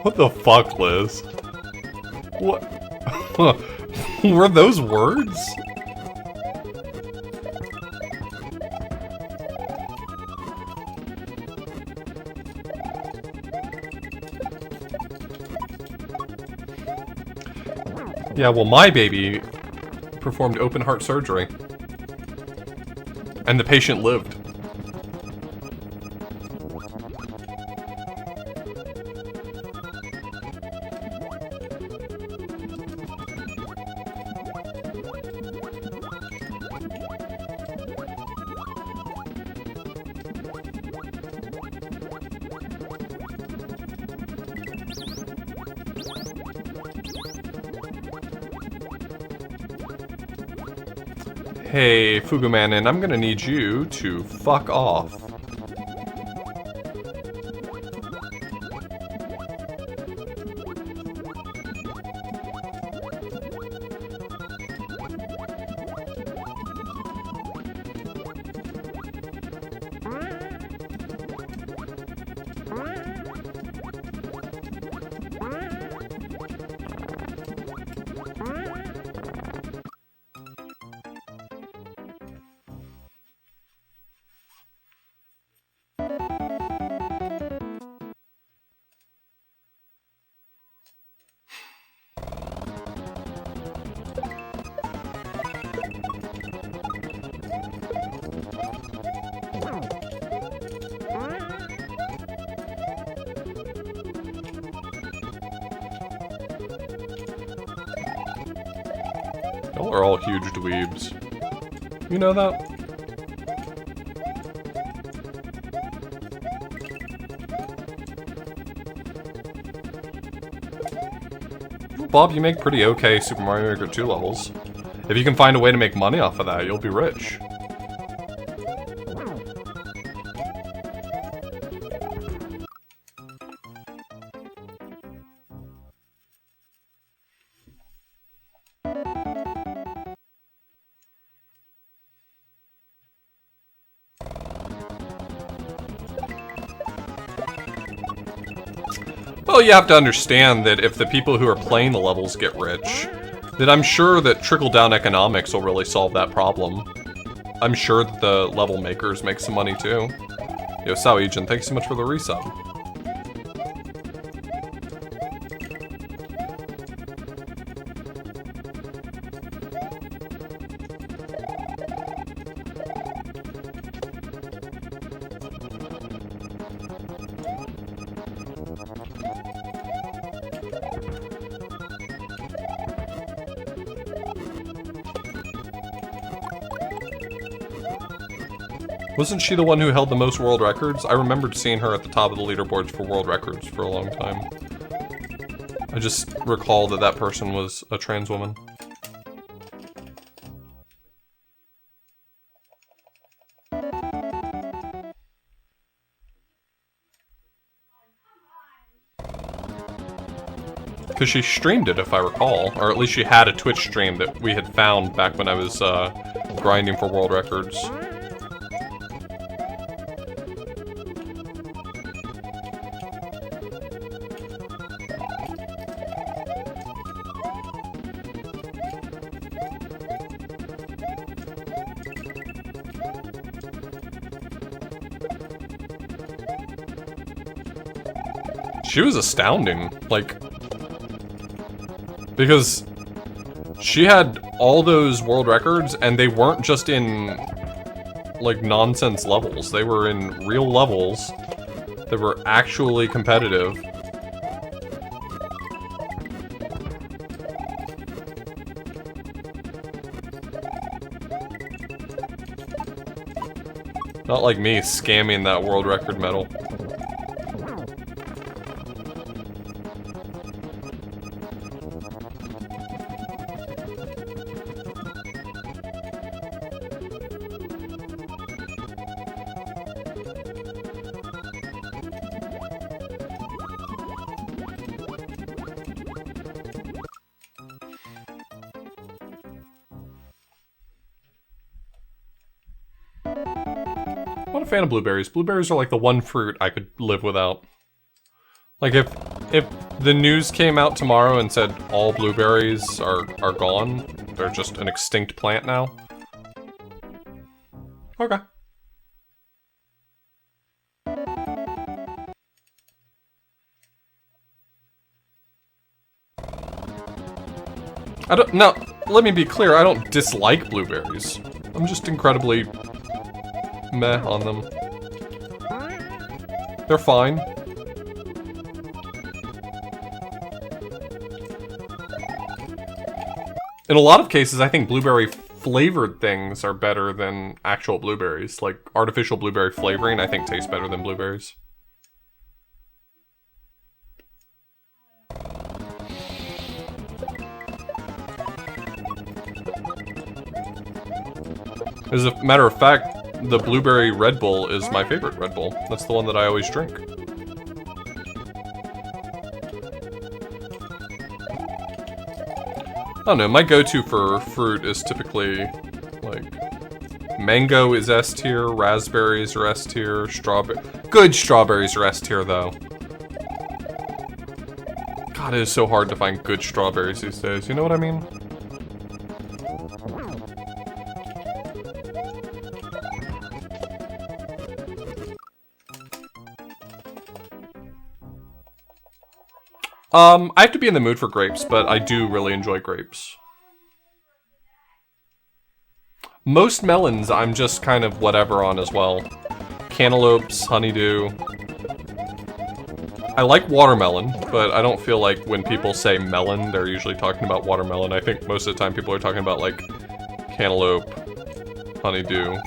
What the fuck, Liz? What? Were those words? Yeah, well, my baby performed open heart surgery. And the patient lived. Hey, Fugumanin, I'm gonna need you to fuck off. Y'all are all huge dweebs. You know that? Bob, you make pretty okay Super Mario Maker 2 levels. If you can find a way to make money off of that, you'll be rich. Well, you have to understand that if the people who are playing the levels get rich, then I'm sure that trickle-down economics will really solve that problem. I'm sure that the level makers make some money too. Yo, Sawijin, thanks so much for the resub. Wasn't she the one who held the most world records? I remembered seeing her at the top of the leaderboards for world records for a long time. I just recall that that person was a trans woman. Because she streamed it, if I recall. Or at least she had a Twitch stream that we had found back when I was grinding for world records. She was astounding, like, because She had all those world records, and they weren't just in, like, nonsense levels. They were in real levels that were actually competitive. Not like me scamming that world record medal. I'm not a fan of blueberries. Blueberries are like the one fruit I could live without. Like if the news came out tomorrow and said all blueberries are gone, they're just an extinct plant now. Okay. Now, let me be clear, I don't dislike blueberries. I'm just incredibly meh on them. They're fine. In a lot of cases, I think blueberry flavored things are better than actual blueberries. Like, artificial blueberry flavoring, I think, tastes better than blueberries. As a matter of fact, the blueberry Red Bull is my favorite Red Bull. That's the one that I always drink. I don't know, my go-to for fruit is typically, like, mango is S tier, raspberries are S tier, good strawberries are S tier, though. God, it is so hard to find good strawberries these days, you know what I mean? I have to be in the mood for grapes, but I do really enjoy grapes. Most melons, I'm just kind of whatever on as well. Cantaloupes, honeydew. I like watermelon, but I don't feel like when people say melon, they're usually talking about watermelon. I think most of the time people are talking about, like, cantaloupe, honeydew.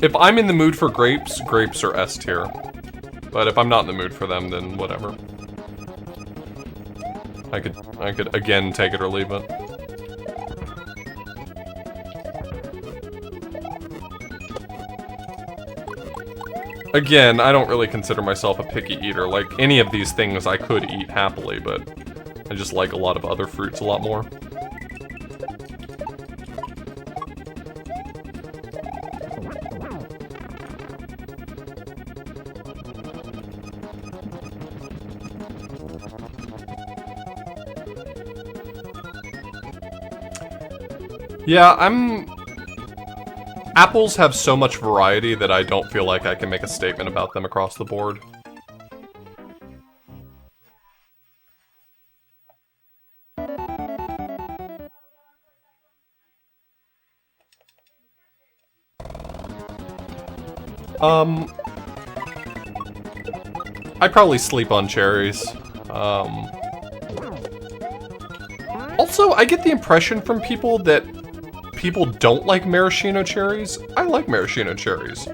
If I'm in the mood for grapes, grapes are S tier. But if I'm not in the mood for them, then whatever. I could again take it or leave it. Again, I don't really consider myself a picky eater. Like, any of these things I could eat happily, but I just like a lot of other fruits a lot more. Yeah, apples have so much variety that I don't feel like I can make a statement about them across the board. I probably sleep on cherries. Also, I get the impression from people that people don't like maraschino cherries. I like maraschino cherries.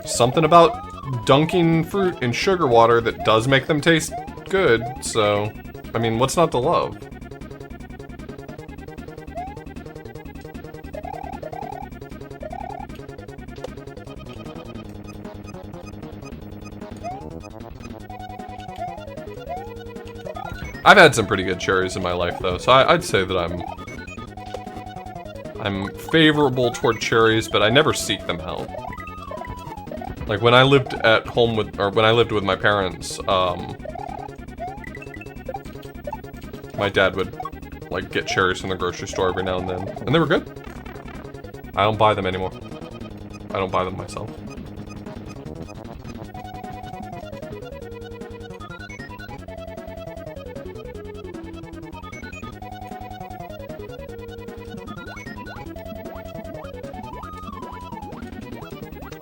Something about dunking fruit in sugar water that does make them taste good, so, I mean, what's not to love? I've had some pretty good cherries in my life, though, so I'd say that I'm favorable toward cherries, but I never seek them out. Like, when I lived at home with, or when I lived with my parents, my dad would, like, get cherries from the grocery store every now and then, and they were good. I don't buy them anymore. I don't buy them myself.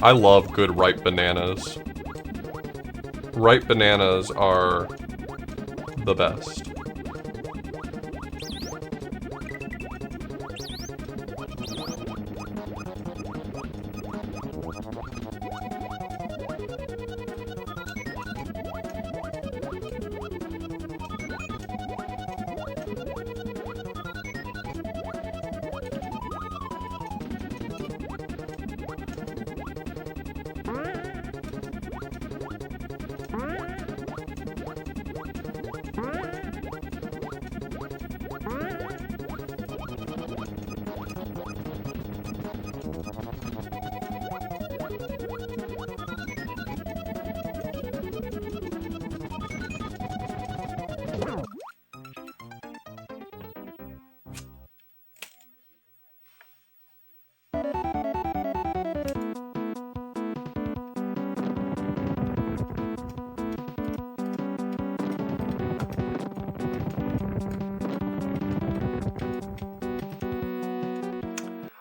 I love good ripe bananas. Ripe bananas are the best.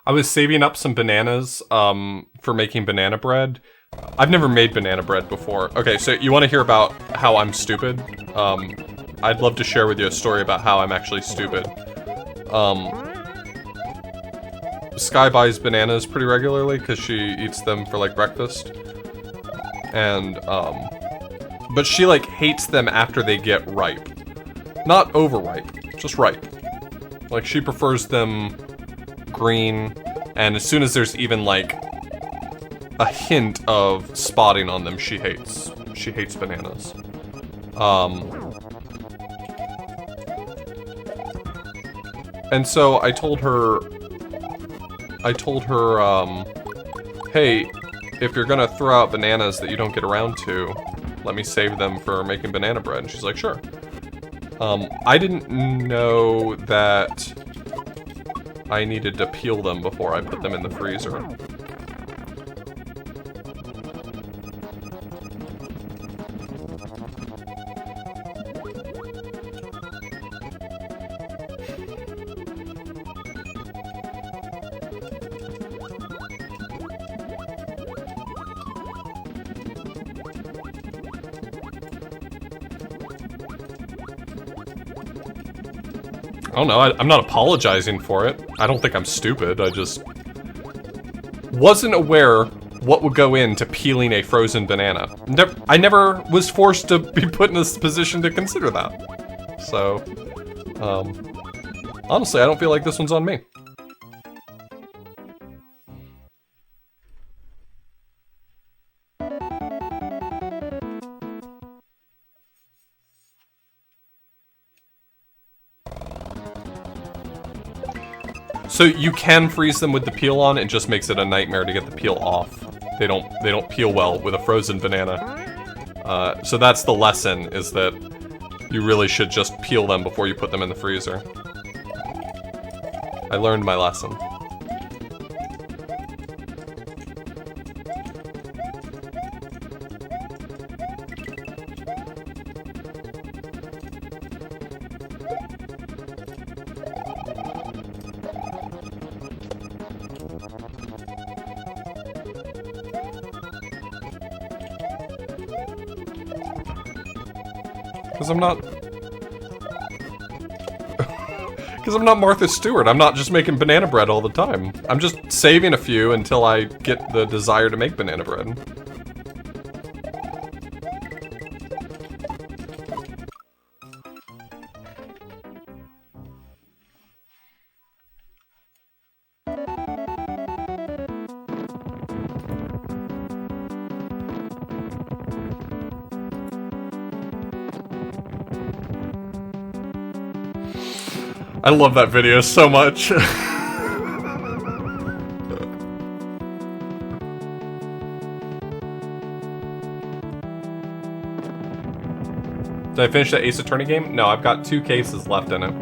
I was saving up some bananas for making banana bread. I've never made banana bread before. Okay, so you want to hear about how I'm stupid? I'd love to share with you a story about how I'm actually stupid. Sky buys bananas pretty regularly because she eats them for like breakfast. And, but she like hates them after they get ripe. Not overripe, just ripe. Like she prefers them green, and as soon as there's even like a hint of spotting on them, she hates bananas. And so I told her, hey, if you're gonna throw out bananas that you don't get around to, let me save them for making banana bread. And she's like, sure. I didn't know that I needed to peel them before I put them in the freezer. I don't know, I'm not apologizing for it. I don't think I'm stupid, I just wasn't aware what would go into peeling a frozen banana. I never was forced to be put in this position to consider that. So, honestly, I don't feel like this one's on me. So you can freeze them with the peel on, it just makes it a nightmare to get the peel off. They don't peel well with a frozen banana. So that's the lesson, is that you really should just peel them before you put them in the freezer. I learned my lesson. Because I'm not Martha Stewart. I'm not just making banana bread all the time. I'm just saving a few until I get the desire to make banana bread. I love that video so much. Did I finish that Ace Attorney game? No, I've got 2 cases left in it.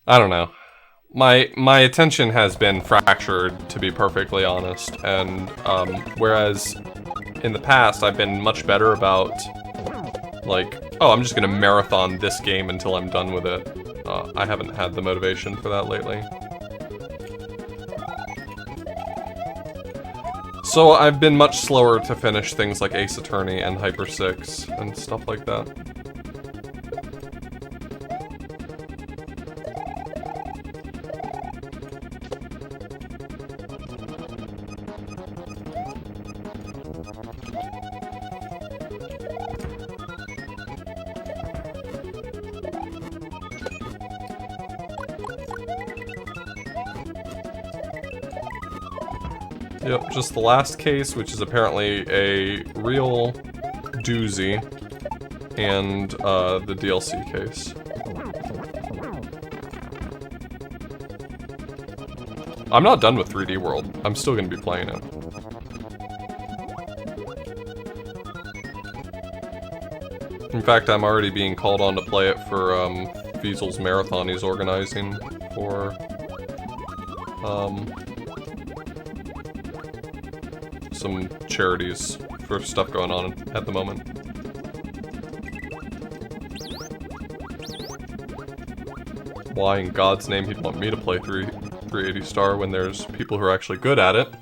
I don't know. My attention has been fractured, to be perfectly honest, and whereas in the past I've been much better about, like, oh, I'm just gonna marathon this game until I'm done with it. I haven't had the motivation for that lately. So I've been much slower to finish things like Ace Attorney and Hyper 6 and stuff like that. Yep, just the last case, which is apparently a real doozy, and the DLC case. I'm not done with 3D World. I'm still gonna be playing it. In fact, I'm already being called on to play it for Fiesel's marathon he's organizing for some charities for stuff going on at the moment. Why in God's name he'd want me to play 380 Star when there's people who are actually good at it?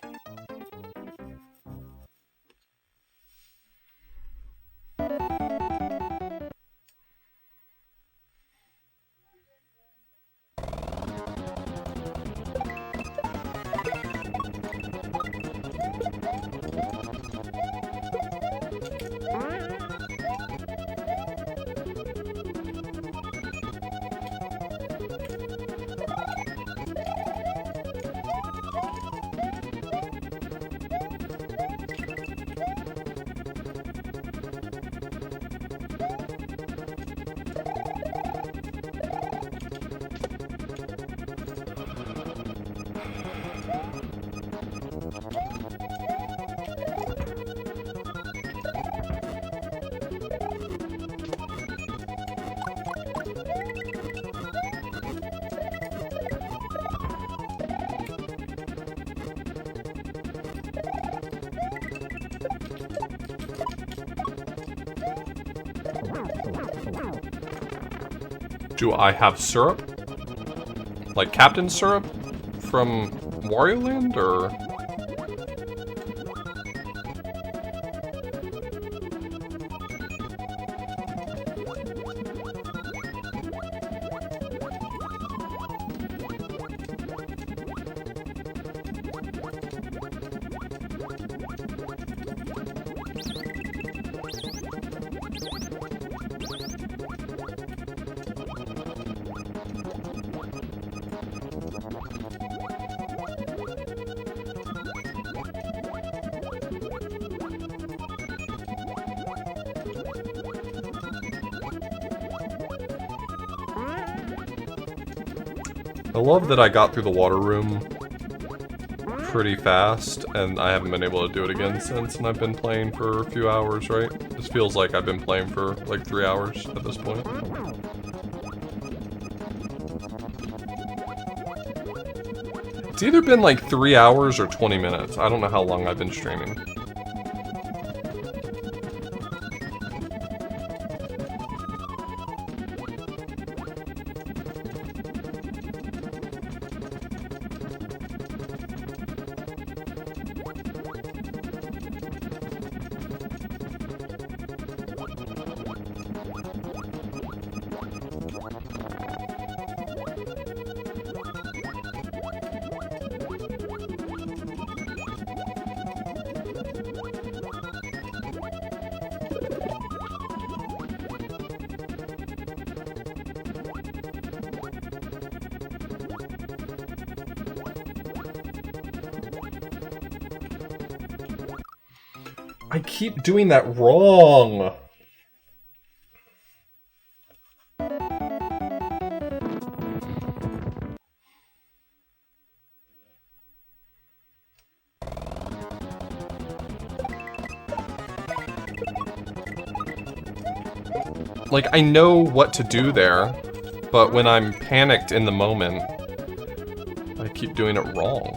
Do I have syrup? Like Captain Syrup from Wario Land, or...? I love that I got through the water room pretty fast, and I haven't been able to do it again since, and I've been playing for a few hours, right? This feels like I've been playing for like 3 hours at this point. It's either been like 3 hours or 20 minutes. I don't know how long I've been streaming. I keep doing that wrong. Like, I know what to do there, but when I'm panicked in the moment, keep doing it wrong.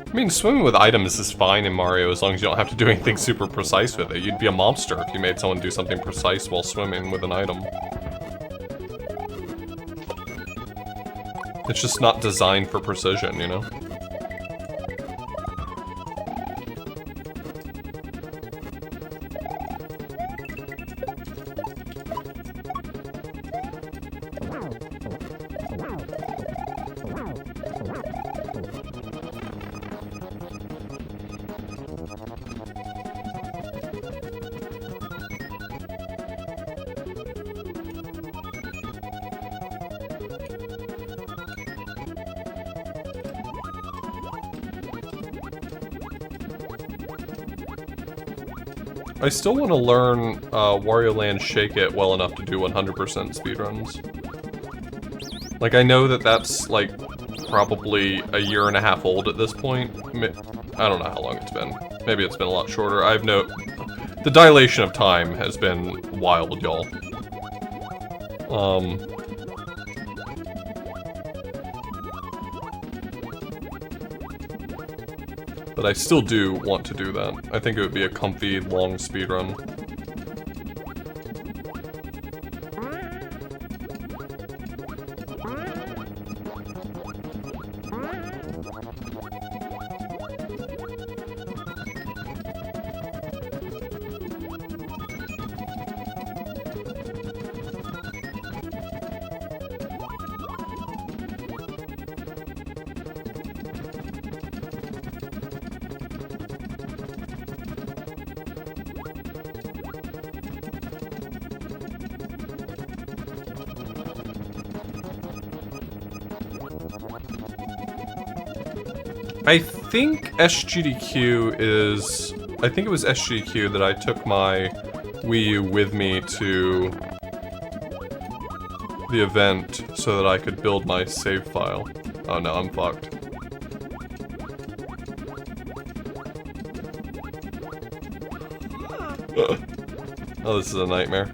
I mean, swimming with items is fine in Mario as long as you don't have to do anything super precise with it. You'd be a monster if you made someone do something precise while swimming with an item. It's just not designed for precision, you know? I still want to learn Wario Land Shake It well enough to do 100% speedruns. Like, I know that that's, like, probably a year and a half old at this point. I don't know how long it's been. Maybe it's been a lot shorter. I have no... The dilation of time has been wild, y'all. But I still do want to do that. I think it would be a comfy, long speedrun. I think SGDQ is... I think it was SGDQ that I took my Wii U with me to the event so that I could build my save file. Oh no, I'm fucked. Oh, this is a nightmare.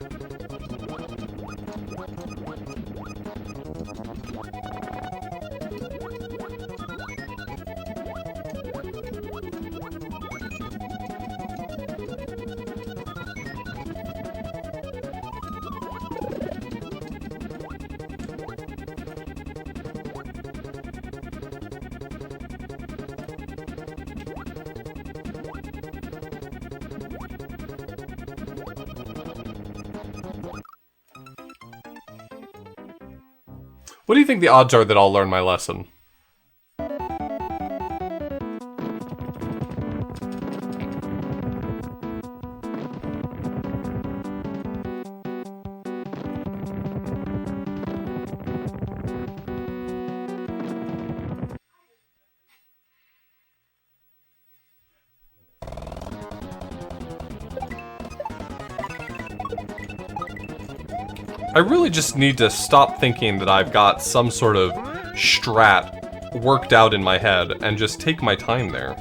What do you think the odds are that I'll learn my lesson? I really just need to stop thinking that I've got some sort of strat worked out in my head and just take my time there.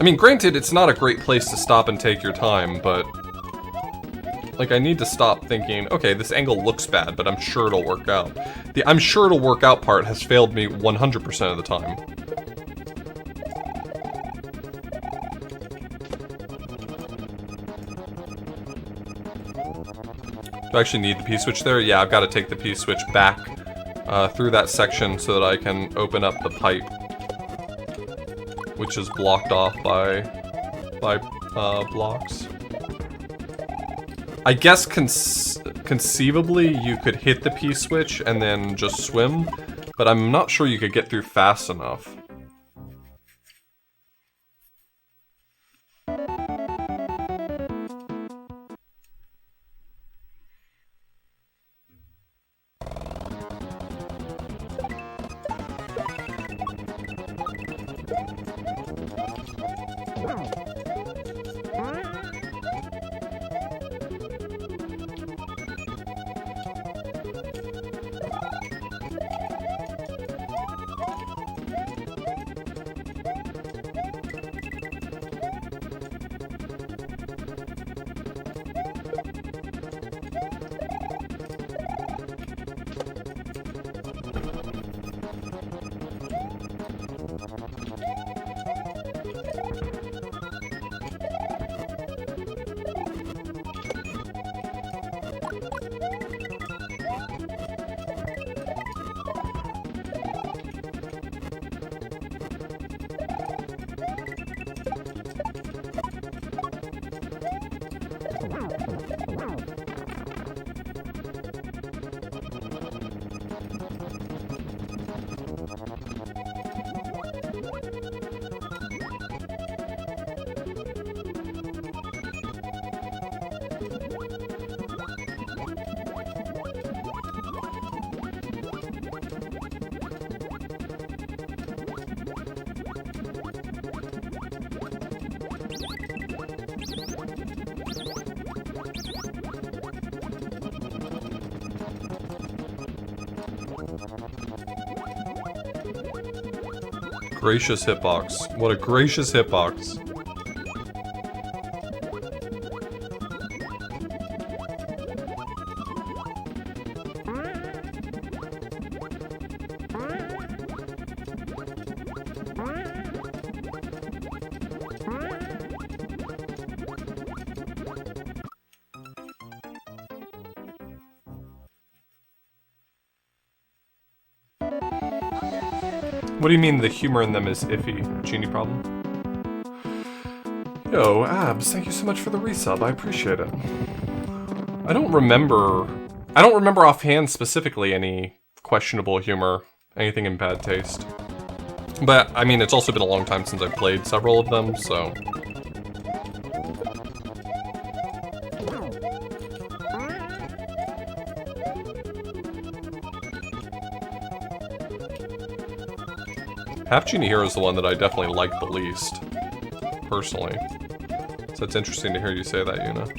I mean, granted, it's not a great place to stop and take your time, but... like, I need to stop thinking, okay, this angle looks bad, but I'm sure it'll work out. The I'm sure it'll work out part has failed me 100% of the time. Do I actually need the P-switch there? Yeah, I've got to take the P-switch back through that section so that I can open up the pipe, which is blocked off by blocks. I guess conceivably you could hit the P-switch and then just swim, but I'm not sure you could get through fast enough. Gracious hitbox. What a gracious hitbox. What do you mean the humor in them is iffy? Genie problem? Yo, Abs, thank you so much for the resub. I appreciate it. I don't remember offhand specifically any questionable humor, anything in bad taste. But, I mean, it's also been a long time since I've played several of them, so... Half Genie Hero is the one that I definitely like the least, personally. So it's interesting to hear you say that, Yuna.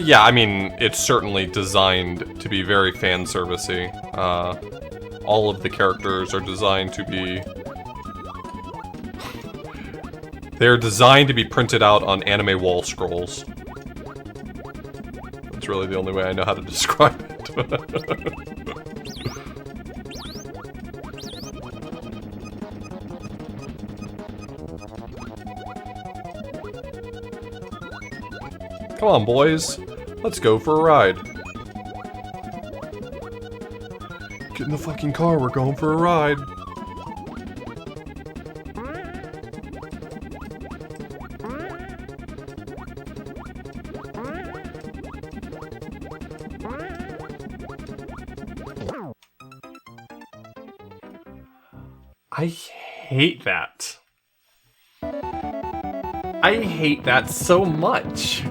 Yeah, I mean, it's certainly designed to be very fan servicey. All of the characters are designed to be... They're designed to be printed out on anime wall scrolls. That's really the only way I know how to describe it. Come on, boys. Let's go for a ride. Get in the fucking car, we're going for a ride. I hate that. I hate that so much.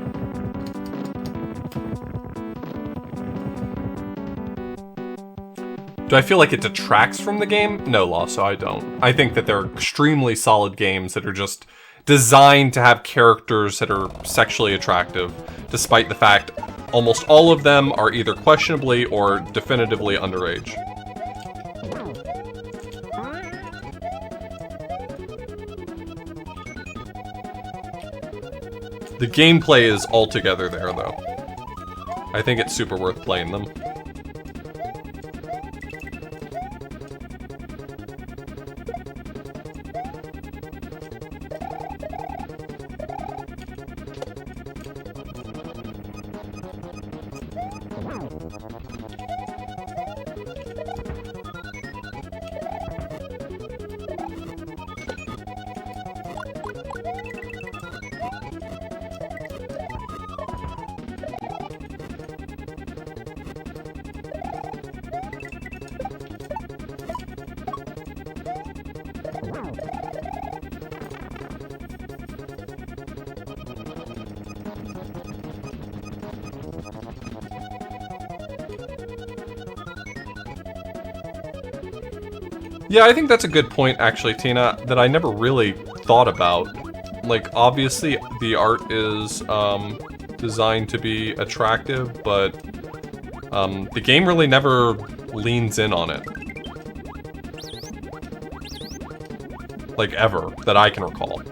Do I feel like it detracts from the game? No, Lasso, I don't. I think that they're extremely solid games that are just designed to have characters that are sexually attractive, despite the fact almost all of them are either questionably or definitively underage. The gameplay is altogether there, though. I think it's super worth playing them. Yeah, I think that's a good point, actually, Tina, that I never really thought about. Like, obviously, the art is designed to be attractive, but the game really never leans in on it. Like, ever, that I can recall.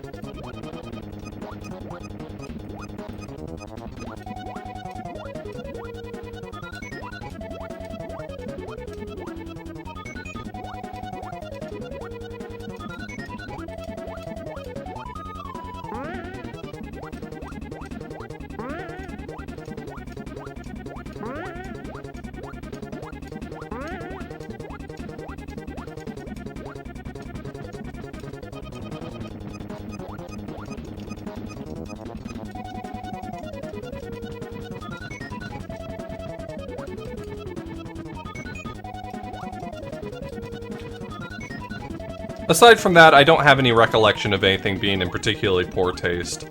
Aside from that, I don't have any recollection of anything being in particularly poor taste.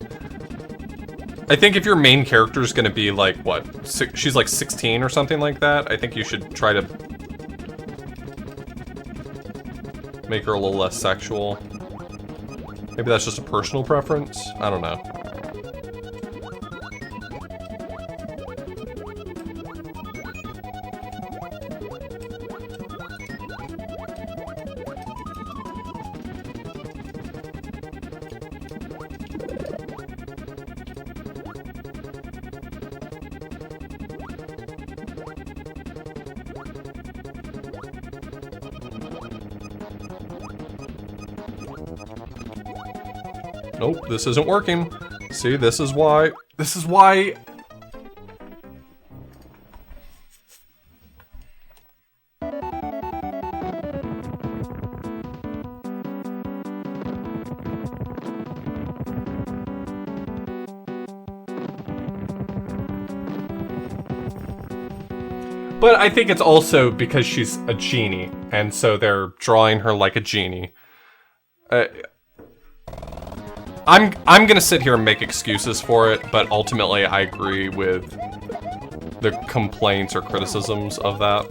I think if your main character is going to be like, what, she's like 16 or something like that, I think you should try to make her a little less sexual. Maybe that's just a personal preference? I don't know. Nope, this isn't working. See, this is why. This is why. But I think it's also because she's a genie, and so they're drawing her like a genie. I'm gonna sit here and make excuses for it, but ultimately I agree with the complaints or criticisms of that.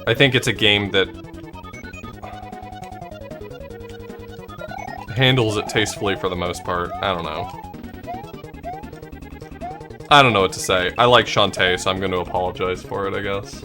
I think it's a game that handles it tastefully for the most part. I don't know. I don't know what to say. I like Shantae, so I'm going to apologize for it, I guess.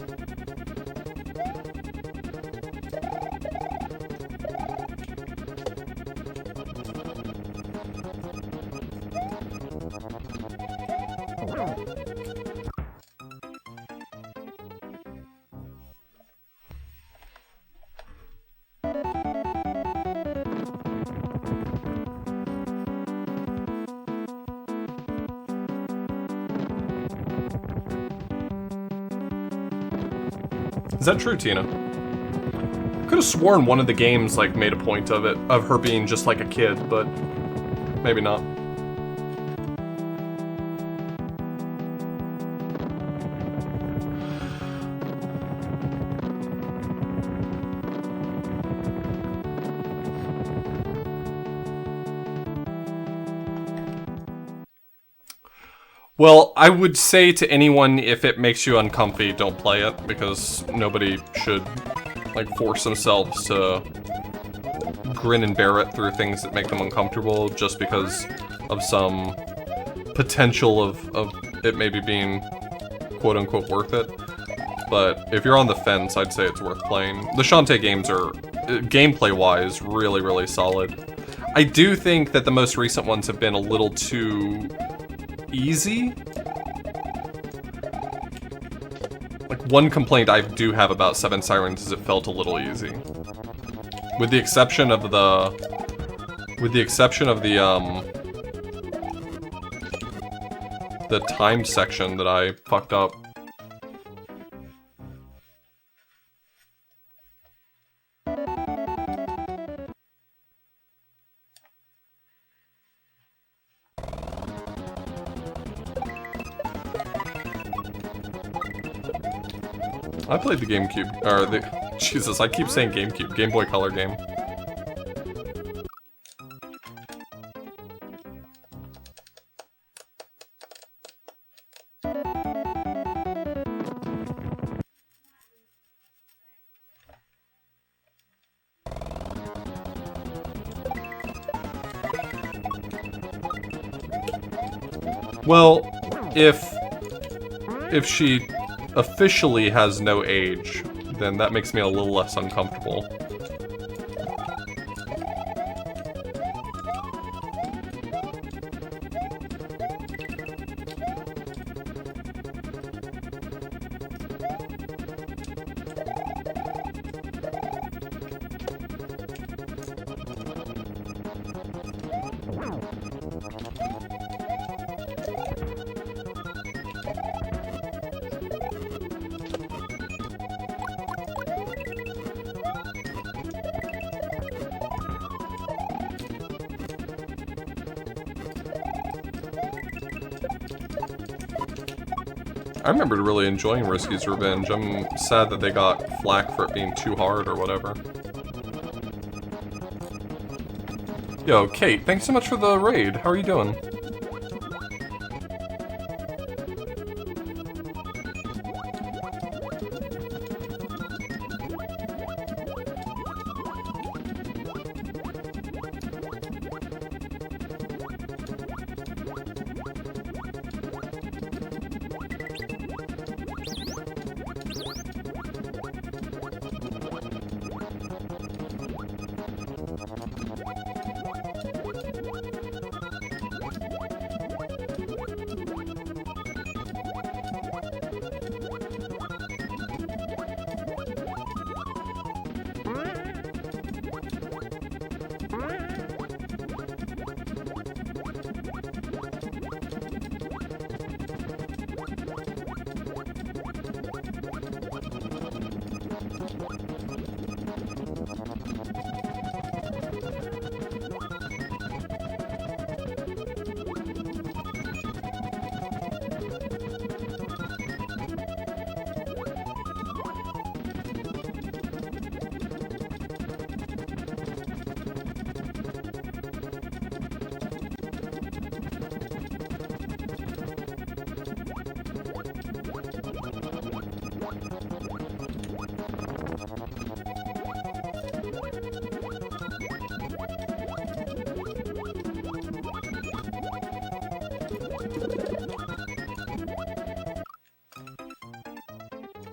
Is that true, Tina? I could have sworn one of the games, like, made a point of it, of her being just like a kid, but maybe not. Well, I would say to anyone, if it makes you uncomfy, don't play it, because nobody should, like, force themselves to grin and bear it through things that make them uncomfortable just because of some potential of it maybe being quote-unquote worth it. But if you're on the fence, I'd say it's worth playing. The Shantae games are, gameplay-wise, really, really solid. I do think that the most recent ones have been a little too easy. Like, one complaint I do have about Seven Sirens is it felt a little easy. With the exception of the time section that I fucked up. I played the GameCube, or the, Jesus, I keep saying GameCube, Game Boy Color game. Well, if she officially has no age, then that makes me a little less uncomfortable. I remember really enjoying Risky's Revenge. I'm sad that they got flack for it being too hard or whatever. Yo, Kate, thanks so much for the raid. How are you doing?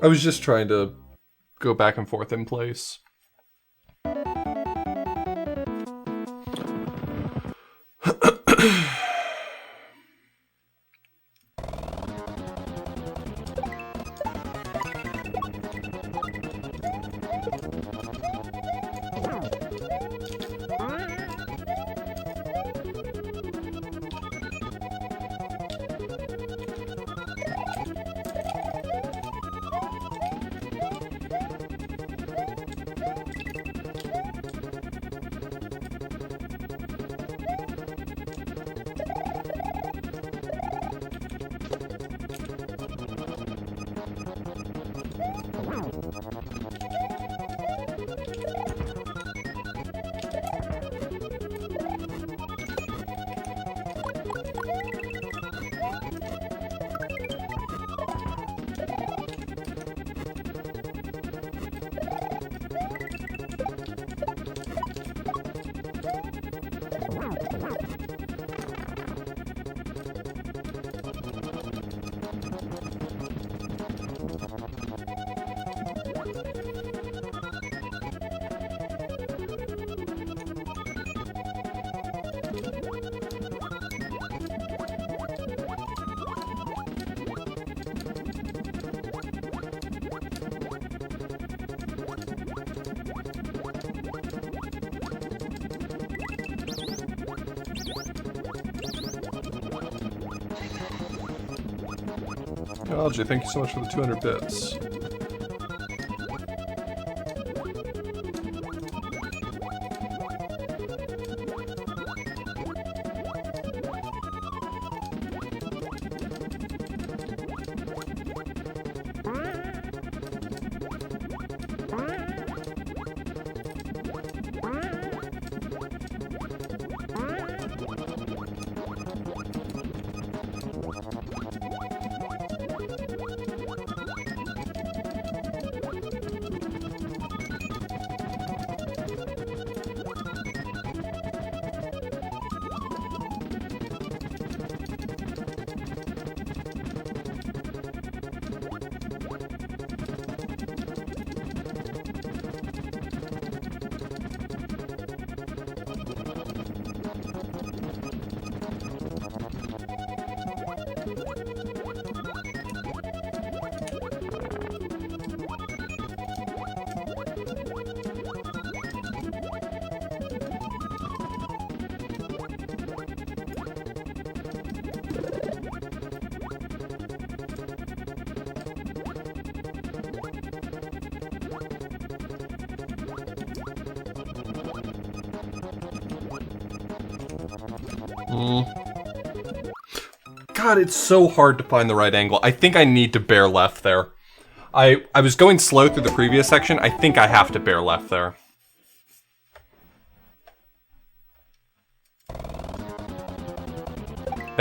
I was just trying to go back and forth in place. LJ, thank you so much for the 200 bits. God, it's so hard to find the right angle. I think I need to bear left there. I was going slow through the previous section. I think I have to bear left there.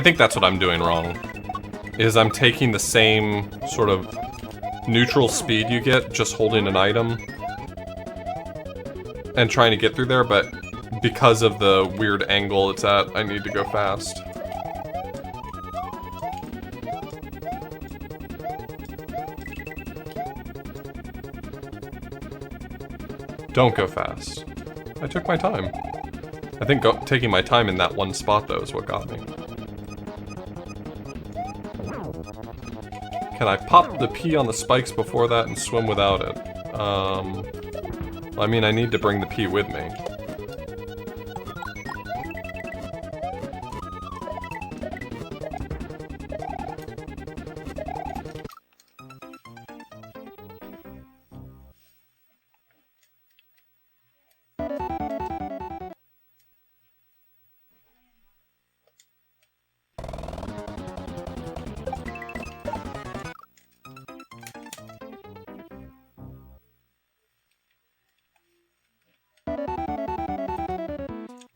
I think that's what I'm doing wrong. Is I'm taking the same sort of neutral speed you get just holding an item and trying to get through there, but because of the weird angle it's at, I need to go fast. Don't go fast. I took my time. I think taking my time in that one spot, though, is what got me. Can I pop the P on the spikes before that and swim without it? I mean, I need to bring the P with me.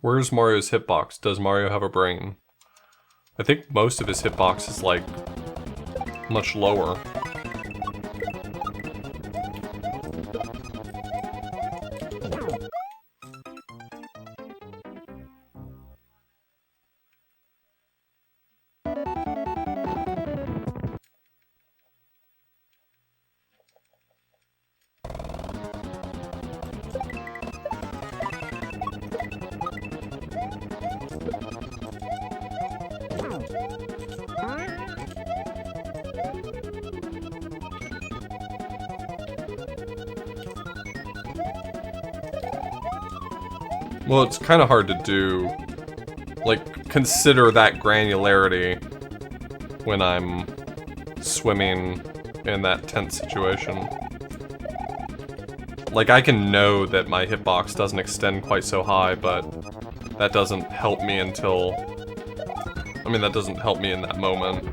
Where's Mario's hitbox? Does Mario have a brain? I think most of his hitbox is, like, much lower. Well, it's kind of hard to do, like, consider that granularity when I'm swimming in that tense situation. Like, I can know that my hitbox doesn't extend quite so high, but that doesn't help me until... I mean, that doesn't help me in that moment.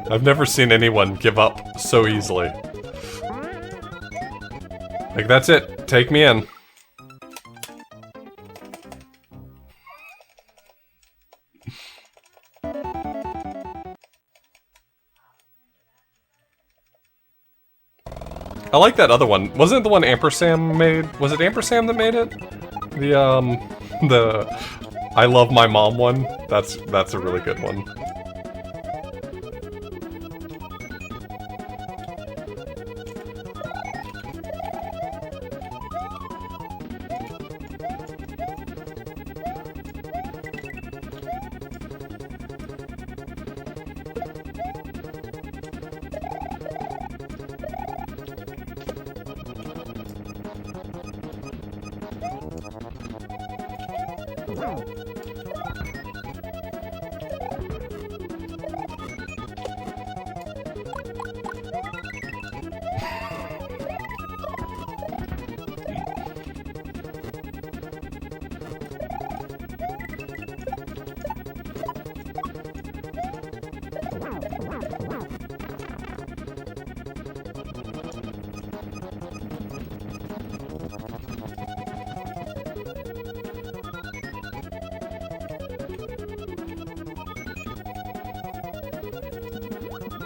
I've never seen anyone give up so easily. Like, that's it. Take me in. I like that other one. Wasn't it the one Ampersand made? Was it Ampersand that made it? The I Love My Mom one? That's a really good one.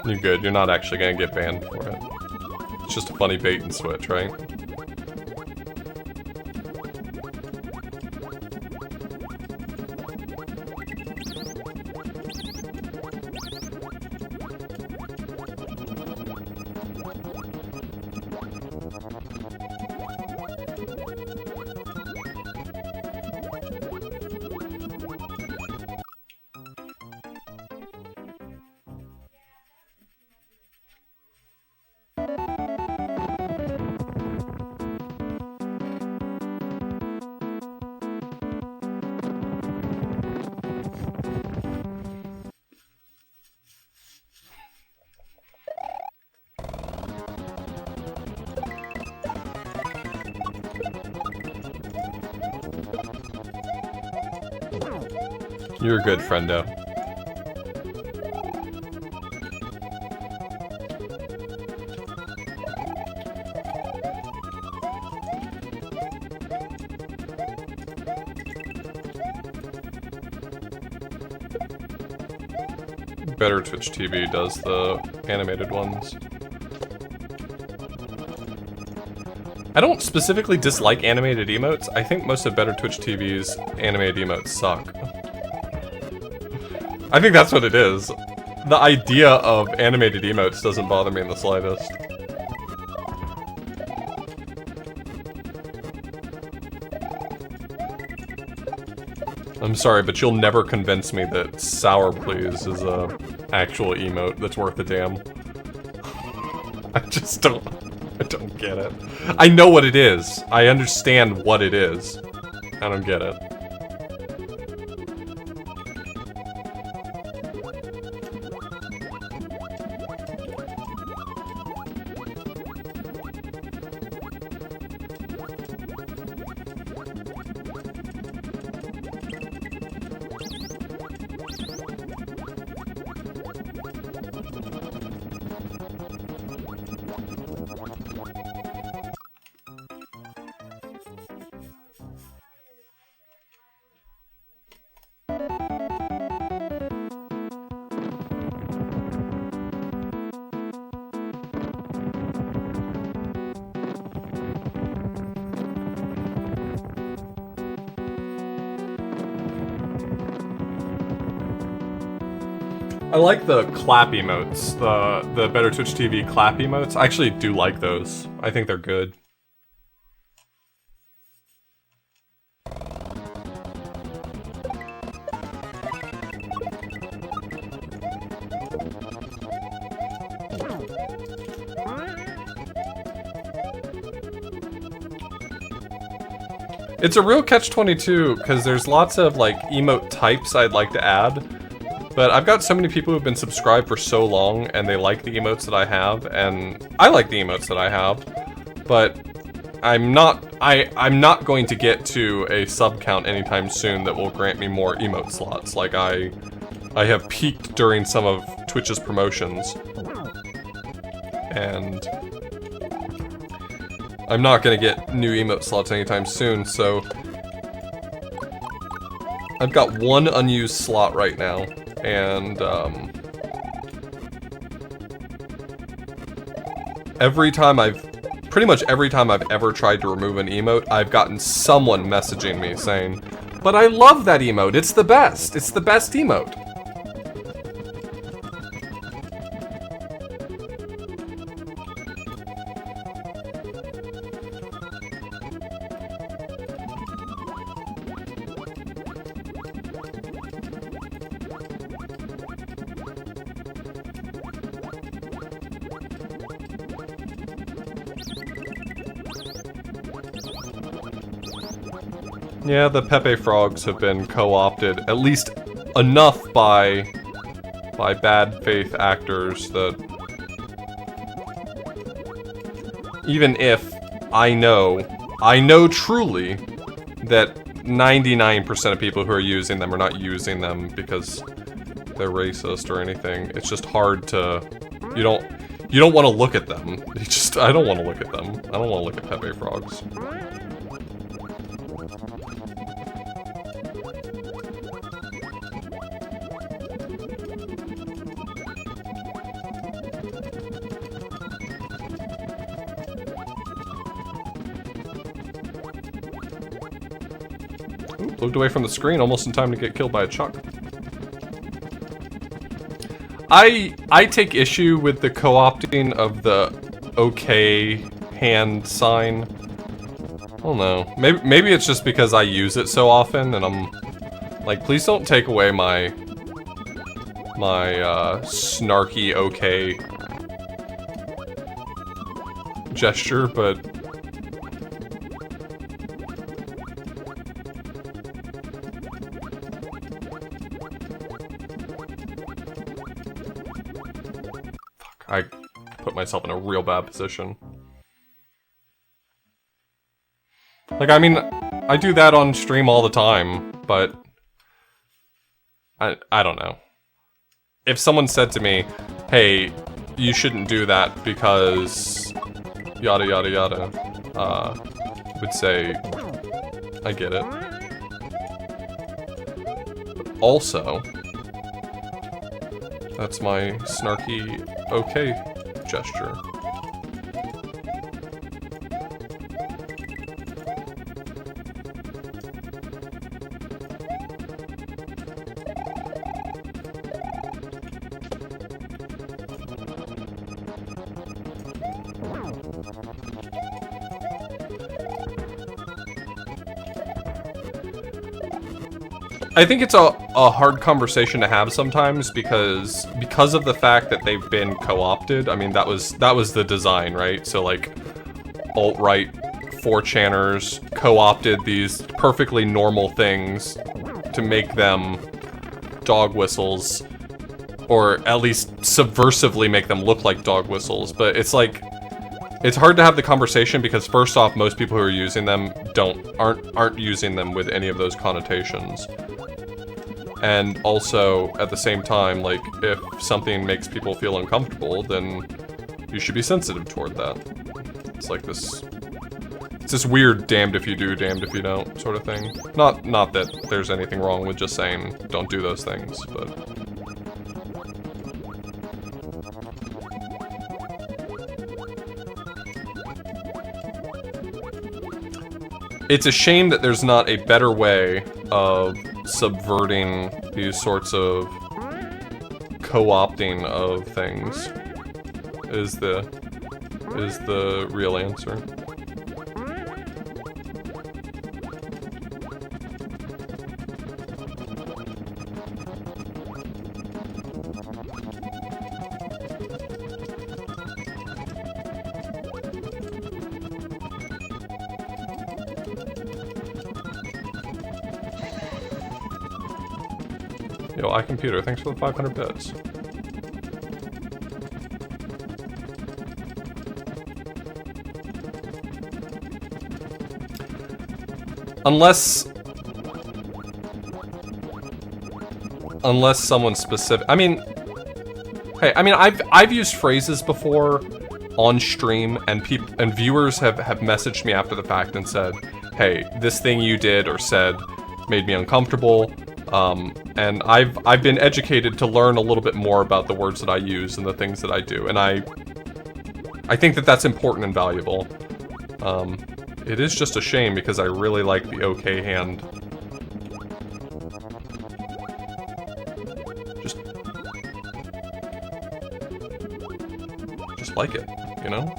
You're good. You're not actually gonna get banned for it. It's just a funny bait and switch, right? You're a good friendo. Better Twitch TV does the animated ones. I don't specifically dislike animated emotes. I think most of Better Twitch TV's animated emotes suck. I think that's what it is. The idea of animated emotes doesn't bother me in the slightest. I'm sorry, but you'll never convince me that Sour Please is a actual emote that's worth a damn. I just don't... I don't get it. I know what it is. I understand what it is. I don't get it. I like the clap emotes, the Better Twitch TV clap emotes. I actually do like those. I think they're good. It's a real catch-22, because there's lots of, like, emote types I'd like to add. But I've got so many people who've been subscribed for so long, and they like the emotes that I have, and I like the emotes that I have, but I'm not going to get to a sub count anytime soon that will grant me more emote slots. Like, I have peaked during some of Twitch's promotions, and I'm not gonna get new emote slots anytime soon, so I've got one unused slot right now. And, pretty much every time I've ever tried to remove an emote, I've gotten someone messaging me saying, "But I love that emote, it's the best emote." Yeah, the Pepe frogs have been co-opted, at least enough by bad faith actors that even if I know truly that 99% of people who are using them are not using them because they're racist or anything. It's just hard to, you don't want to look at them. I don't want to look at them. I don't want to look at Pepe frogs. Looked away from the screen almost in time to get killed by a chuck. I take issue with the co-opting of the OK hand sign. I don't know. Maybe it's just because I use it so often and I'm like, please don't take away my snarky OK gesture, but I put myself in a real bad position. Like, I mean, I do that on stream all the time, but I don't know. If someone said to me, hey, you shouldn't do that because yada yada yada, I would say, I get it. But also, that's my snarky okay gesture. I think it's a hard conversation to have sometimes because of the fact that they've been co-opted. I mean, that was the design, right? So like alt-right 4chaners co-opted these perfectly normal things to make them dog whistles, or at least subversively make them look like dog whistles. But it's like, it's hard to have the conversation because first off, most people who are using them aren't using them with any of those connotations. And also, at the same time, like, if something makes people feel uncomfortable, then you should be sensitive toward that. It's like this... It's this weird damned if you do, damned if you don't sort of thing. Not that there's anything wrong with just saying, don't do those things, but... It's a shame that there's not a better way of subverting these sorts of co-opting of things is the real answer. Yo, iComputer, thanks for the 500 bits. Unless someone specific. I mean, hey, I mean, I've used phrases before on stream, and viewers have messaged me after the fact and said, "Hey, this thing you did or said made me uncomfortable." And I've been educated to learn a little bit more about the words that I use and the things that I do, and I think that that's important and valuable. It is just a shame because I really like the OK hand. Just like it, you know?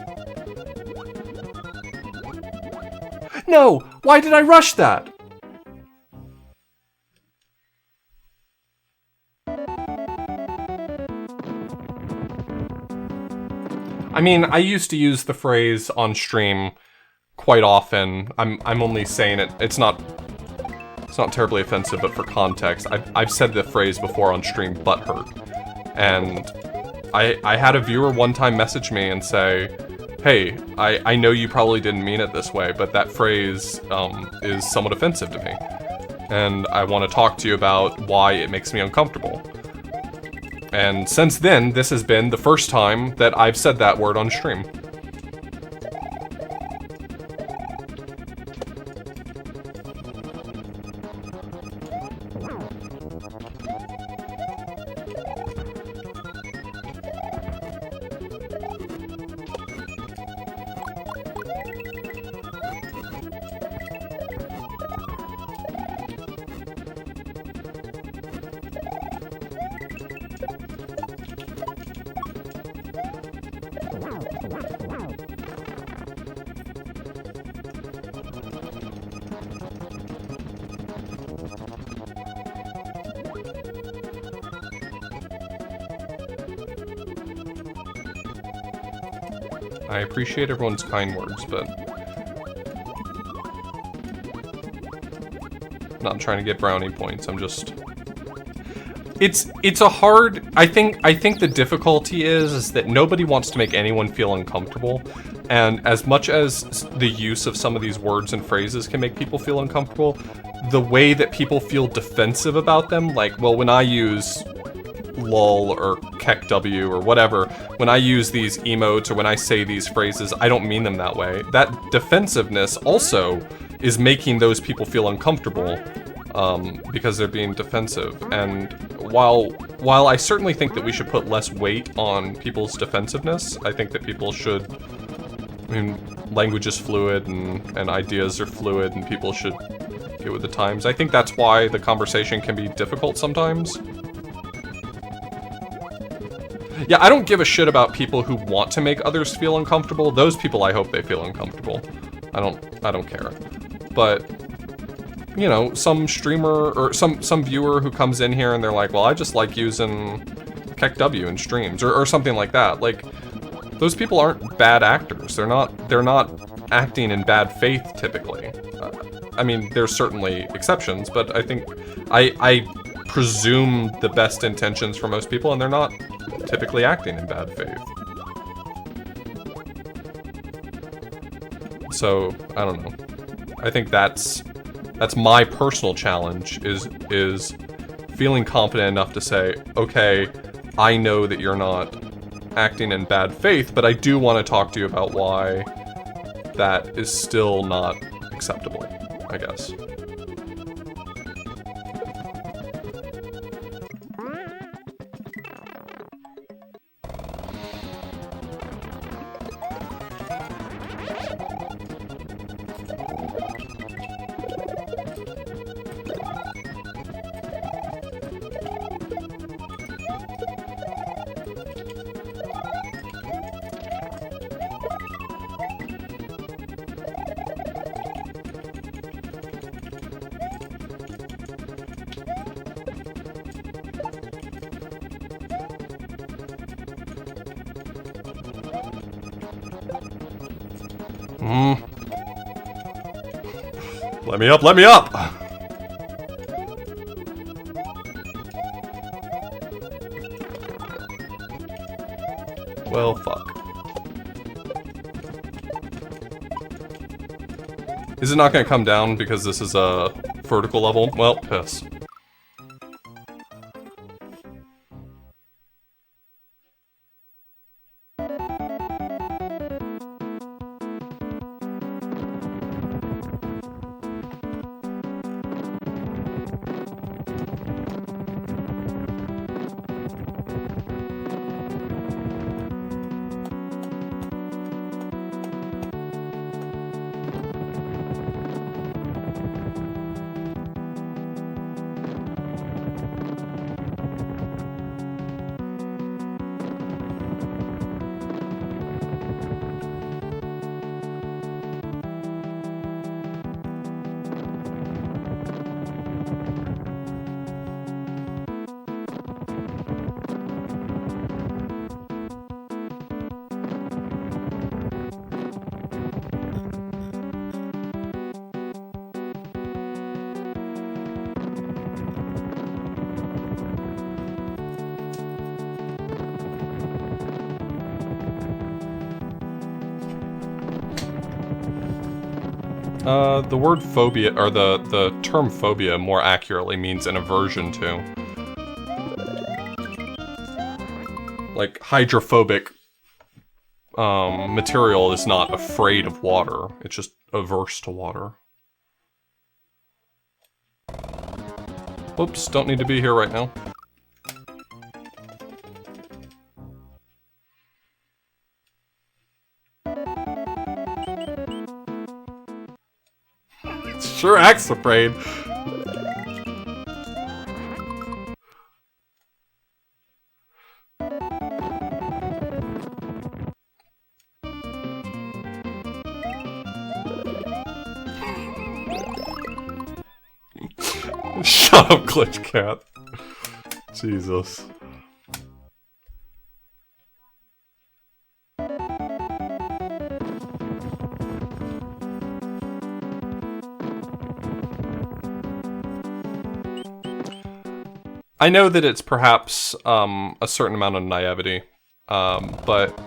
No! Why did I rush that? I mean, I used to use the phrase on stream quite often. I'm only saying it, it's not it's not terribly offensive, but for context, I've said the phrase before on stream, butthurt. And I had a viewer one time message me and say, hey, I know you probably didn't mean it this way, but that phrase is somewhat offensive to me. And I want to talk to you about why it makes me uncomfortable. And since then, this has been the first time that I've said that word on stream. I appreciate everyone's kind words, but not trying to get brownie points. I'm just... It's a hard... I think the difficulty is that nobody wants to make anyone feel uncomfortable, and as much as the use of some of these words and phrases can make people feel uncomfortable, the way that people feel defensive about them, like, well, when I use lol or kekw or whatever, when I use these emotes or when I say these phrases, I don't mean them that way. That defensiveness also is making those people feel uncomfortable because they're being defensive. And while I certainly think that we should put less weight on people's defensiveness, I think that people should... I mean, language is fluid and ideas are fluid and people should get with the times. I think that's why the conversation can be difficult sometimes. Yeah, I don't give a shit about people who want to make others feel uncomfortable. Those people, I hope they feel uncomfortable. I don't care. But, you know, some streamer or some viewer who comes in here and they're like, well, I just like using kekw in streams or something like that. Like, those people aren't bad actors. They're not acting in bad faith typically. I mean, there's certainly exceptions, but I think I presume the best intentions for most people, and they're not typically acting in bad faith. So, I don't know. I think that's my personal challenge, is feeling confident enough to say, okay, I know that you're not acting in bad faith, but I do want to talk to you about why that is still not acceptable, I guess. Let me up, let me up! Well, fuck. Is it not gonna come down because this is a vertical level? Well, piss. The word phobia, or the term phobia more accurately means an aversion to. Like, hydrophobic material is not afraid of water, it's just averse to water. Oops, don't need to be here right now. Sure acts afraid. Shut up, Glitch Cat. Jesus. I know that it's perhaps a certain amount of naivety, but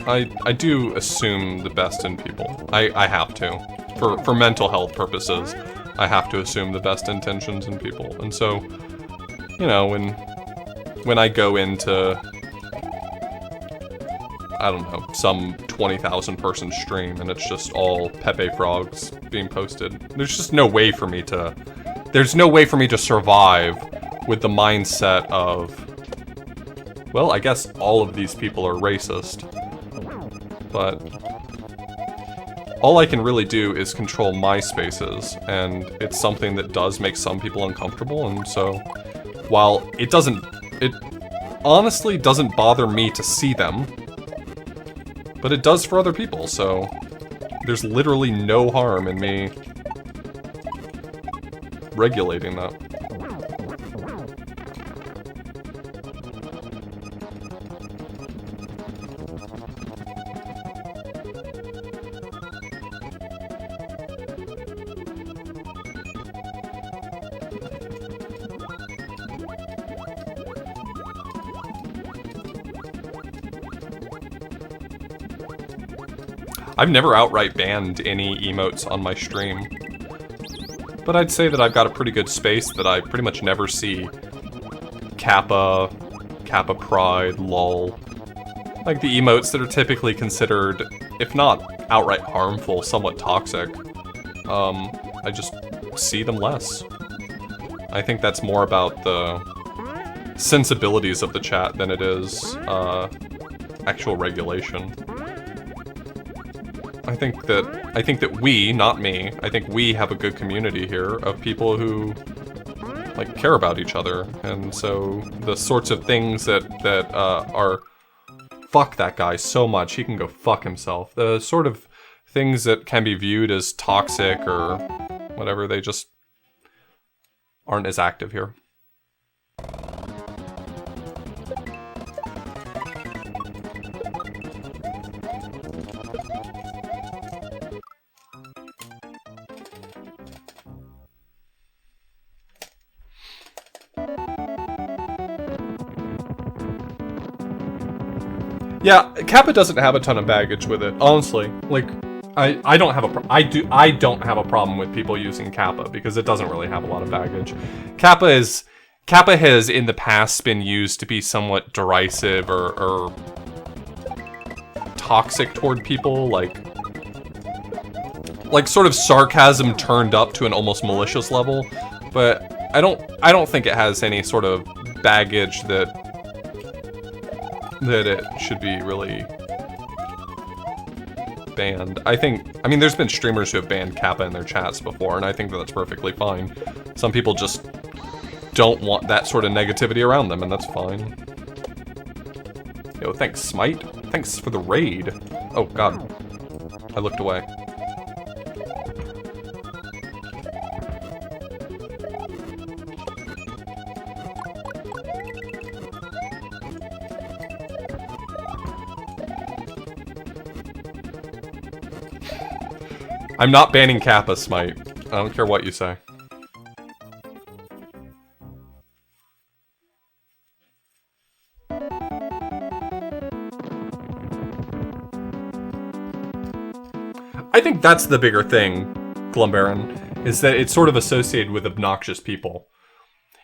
I do assume the best in people. I have to. For mental health purposes, I have to assume the best intentions in people. And so, you know, when I go into, I don't know, some 20,000 person stream and it's just all Pepe frogs being posted, there's just no way for me to... There's no way for me to survive with the mindset of, well, I guess all of these people are racist. But all I can really do is control my spaces, and it's something that does make some people uncomfortable, and so while it honestly doesn't bother me to see them, but it does for other people, so there's literally no harm in me regulating that. I've never outright banned any emotes on my stream. But I'd say that I've got a pretty good space that I pretty much never see Kappa, Kappa Pride, LOL. Like the emotes that are typically considered, if not outright harmful, somewhat toxic. I just see them less. I think that's more about the sensibilities of the chat than it is actual regulation. I think that we, not me, I think we have a good community here of people who, like, care about each other. And so the sorts of things that are, fuck that guy so much, he can go fuck himself. The sort of things that can be viewed as toxic or whatever, they just aren't as active here. Yeah, Kappa doesn't have a ton of baggage with it, honestly. Like, I don't have I don't have a problem with people using Kappa because it doesn't really have a lot of baggage. Kappa has in the past been used to be somewhat derisive or toxic toward people, like sort of sarcasm turned up to an almost malicious level. But I don't think it has any sort of baggage that it should be really banned. I mean, there's been streamers who have banned Kappa in their chats before, and I think that that's perfectly fine. Some people just don't want that sort of negativity around them, and that's fine. Yo, thanks, Smite. Thanks for the raid. Oh, God. I looked away. I'm not banning Kappa, Smite. I don't care what you say. I think that's the bigger thing, Glumbaron, is that it's sort of associated with obnoxious people.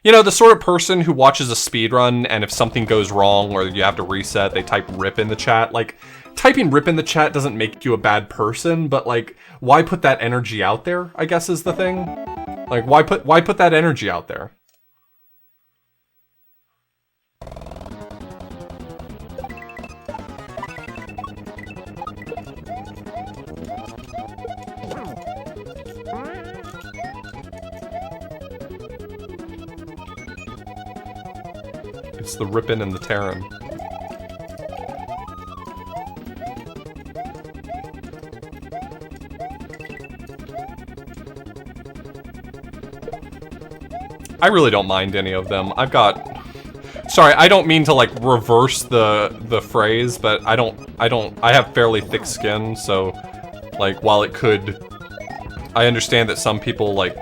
You know, the sort of person who watches a speedrun, and if something goes wrong or you have to reset, they type RIP in the chat. Like, typing RIP in the chat doesn't make you a bad person, but like, why put that energy out there, I guess is the thing. Like, why put that energy out there? It's the rippin' and the tearin'. I really don't mind any of them. I've got... Sorry, I don't mean to, like, reverse the phrase, but I have fairly thick skin, so, like, while it could... I understand that some people, like,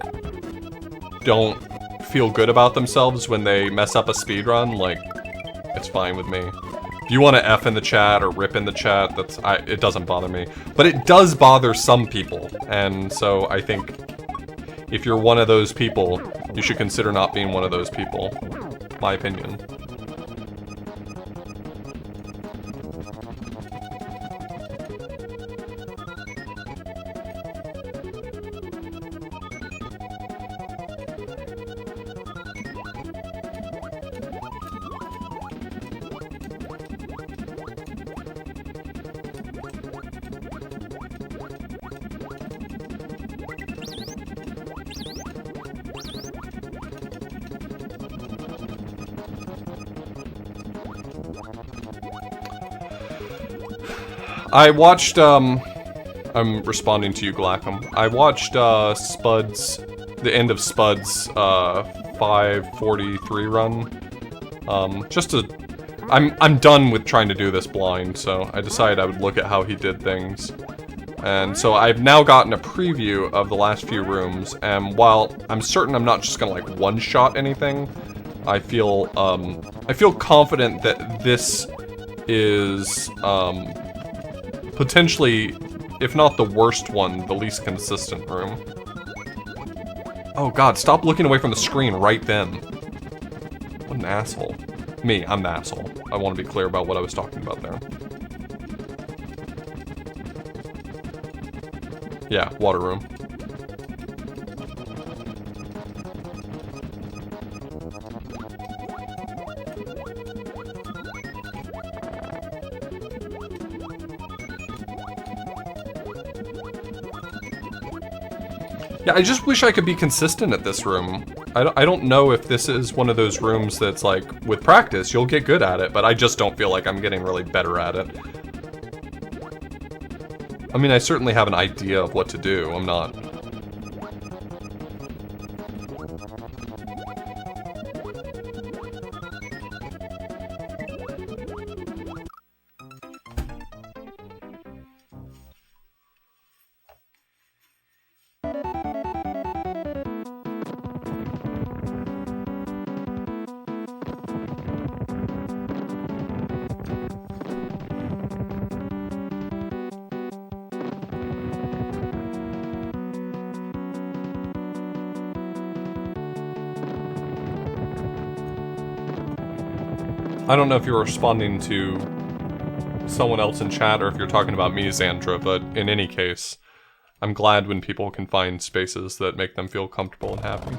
don't feel good about themselves when they mess up a speedrun, like, it's fine with me. If you want to F in the chat or rip in the chat, it doesn't bother me. But it does bother some people, and so I think if you're one of those people, you should consider not being one of those people. My opinion. I watched, I'm responding to you, Glackham. I watched, Spud's, the end of Spud's, 543 run. Just to, I'm done with trying to do this blind, so I decided I would look at how he did things. And so I've now gotten a preview of the last few rooms, and while I'm certain I'm not just gonna, like, one-shot anything, I feel confident that this is, potentially, if not the worst one, the least consistent room. Oh god, stop looking away from the screen right then. What an asshole. Me, I'm the asshole. I want to be clear about what I was talking about there. Yeah, water room. Yeah, I just wish I could be consistent at this room. I don't know if this is one of those rooms that's like, with practice, you'll get good at it, but I just don't feel like I'm getting really better at it. I mean, I certainly have an idea of what to do. I'm not... I don't know if you're responding to someone else in chat or if you're talking about me, Xandra, but in any case, I'm glad when people can find spaces that make them feel comfortable and happy.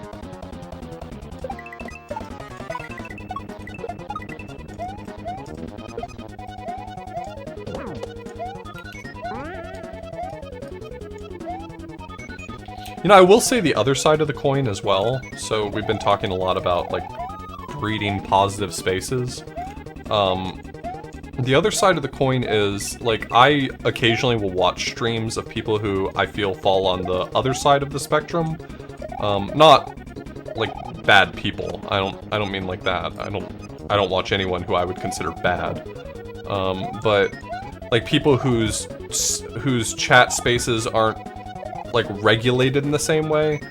You know, I will say the other side of the coin as well. So we've been talking a lot about, like, breeding positive spaces. The other side of the coin is, like, I occasionally will watch streams of people who I feel fall on the other side of the spectrum. Not, like, bad people. I don't mean like that. I don't watch anyone who I would consider bad. But, like, people whose chat spaces aren't, like, regulated in the same way.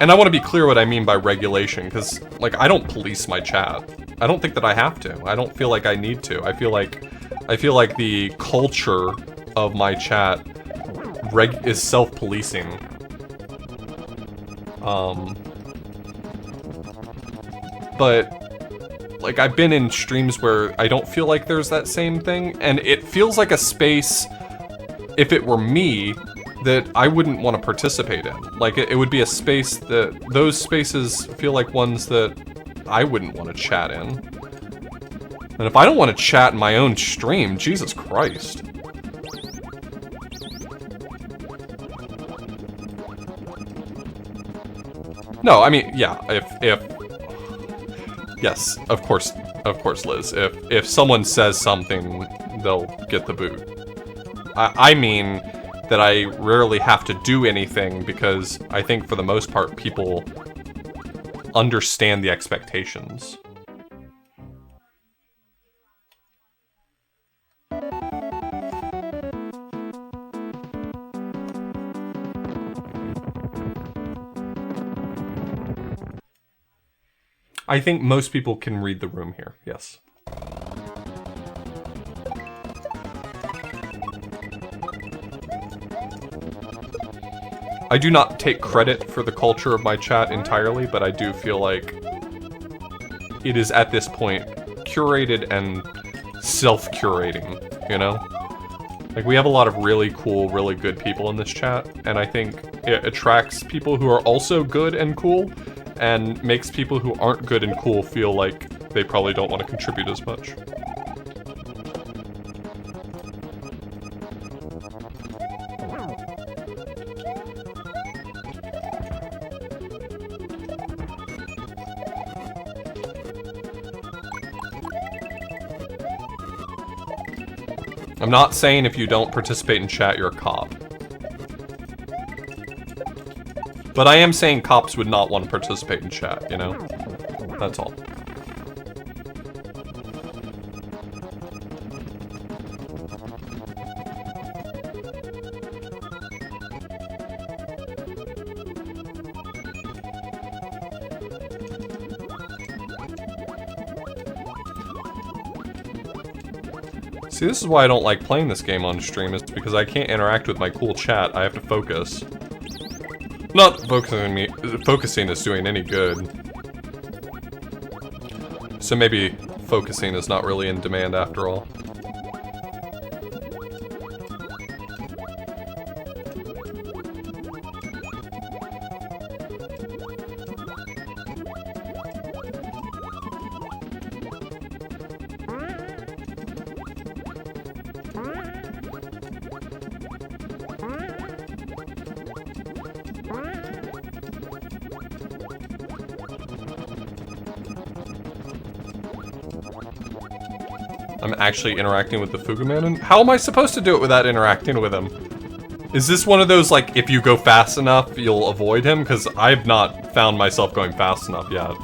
And I want to be clear what I mean by regulation, because, like, I don't police my chat. I don't think that I have to. I don't feel like I need to. I feel like the culture of my chat is self-policing. But like I've been in streams where I don't feel like there's that same thing, and it feels like a space, if it were me, that I wouldn't want to participate in. Like it would be a space that, those spaces feel like ones that I wouldn't want to chat in. And if I don't want to chat in my own stream, Jesus Christ. No, I mean, yeah, if yes, of course, Liz. If someone says something, they'll get the boot. I mean that I rarely have to do anything because I think for the most part people understand the expectations. I think most people can read the room here, yes. I do not take credit for the culture of my chat entirely, but I do feel like it is at this point curated and self-curating, you know? Like, we have a lot of really cool, really good people in this chat, and I think it attracts people who are also good and cool, and makes people who aren't good and cool feel like they probably don't want to contribute as much. I'm not saying if you don't participate in chat, you're a cop. But I am saying cops would not want to participate in chat, you know? That's all. See, this is why I don't like playing this game on stream, is because I can't interact with my cool chat. I have to focus. Not focusing is doing any good. So maybe focusing is not really in demand after all. I'm actually interacting with the Fugumanon? How am I supposed to do it without interacting with him? Is this one of those, like, if you go fast enough, you'll avoid him? Because I've not found myself going fast enough yet.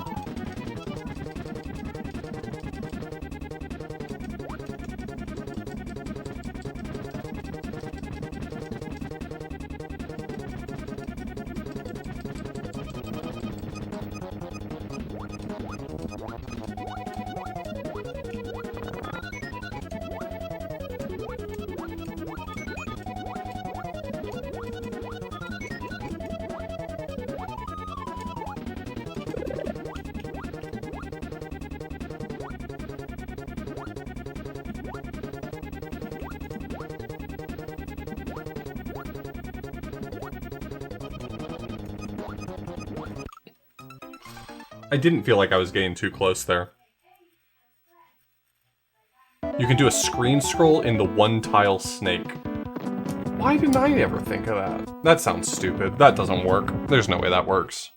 I didn't feel like I was getting too close there. You can do a screen scroll in the one-tile snake. Why didn't I ever think of that? That sounds stupid. That doesn't work. There's no way that works.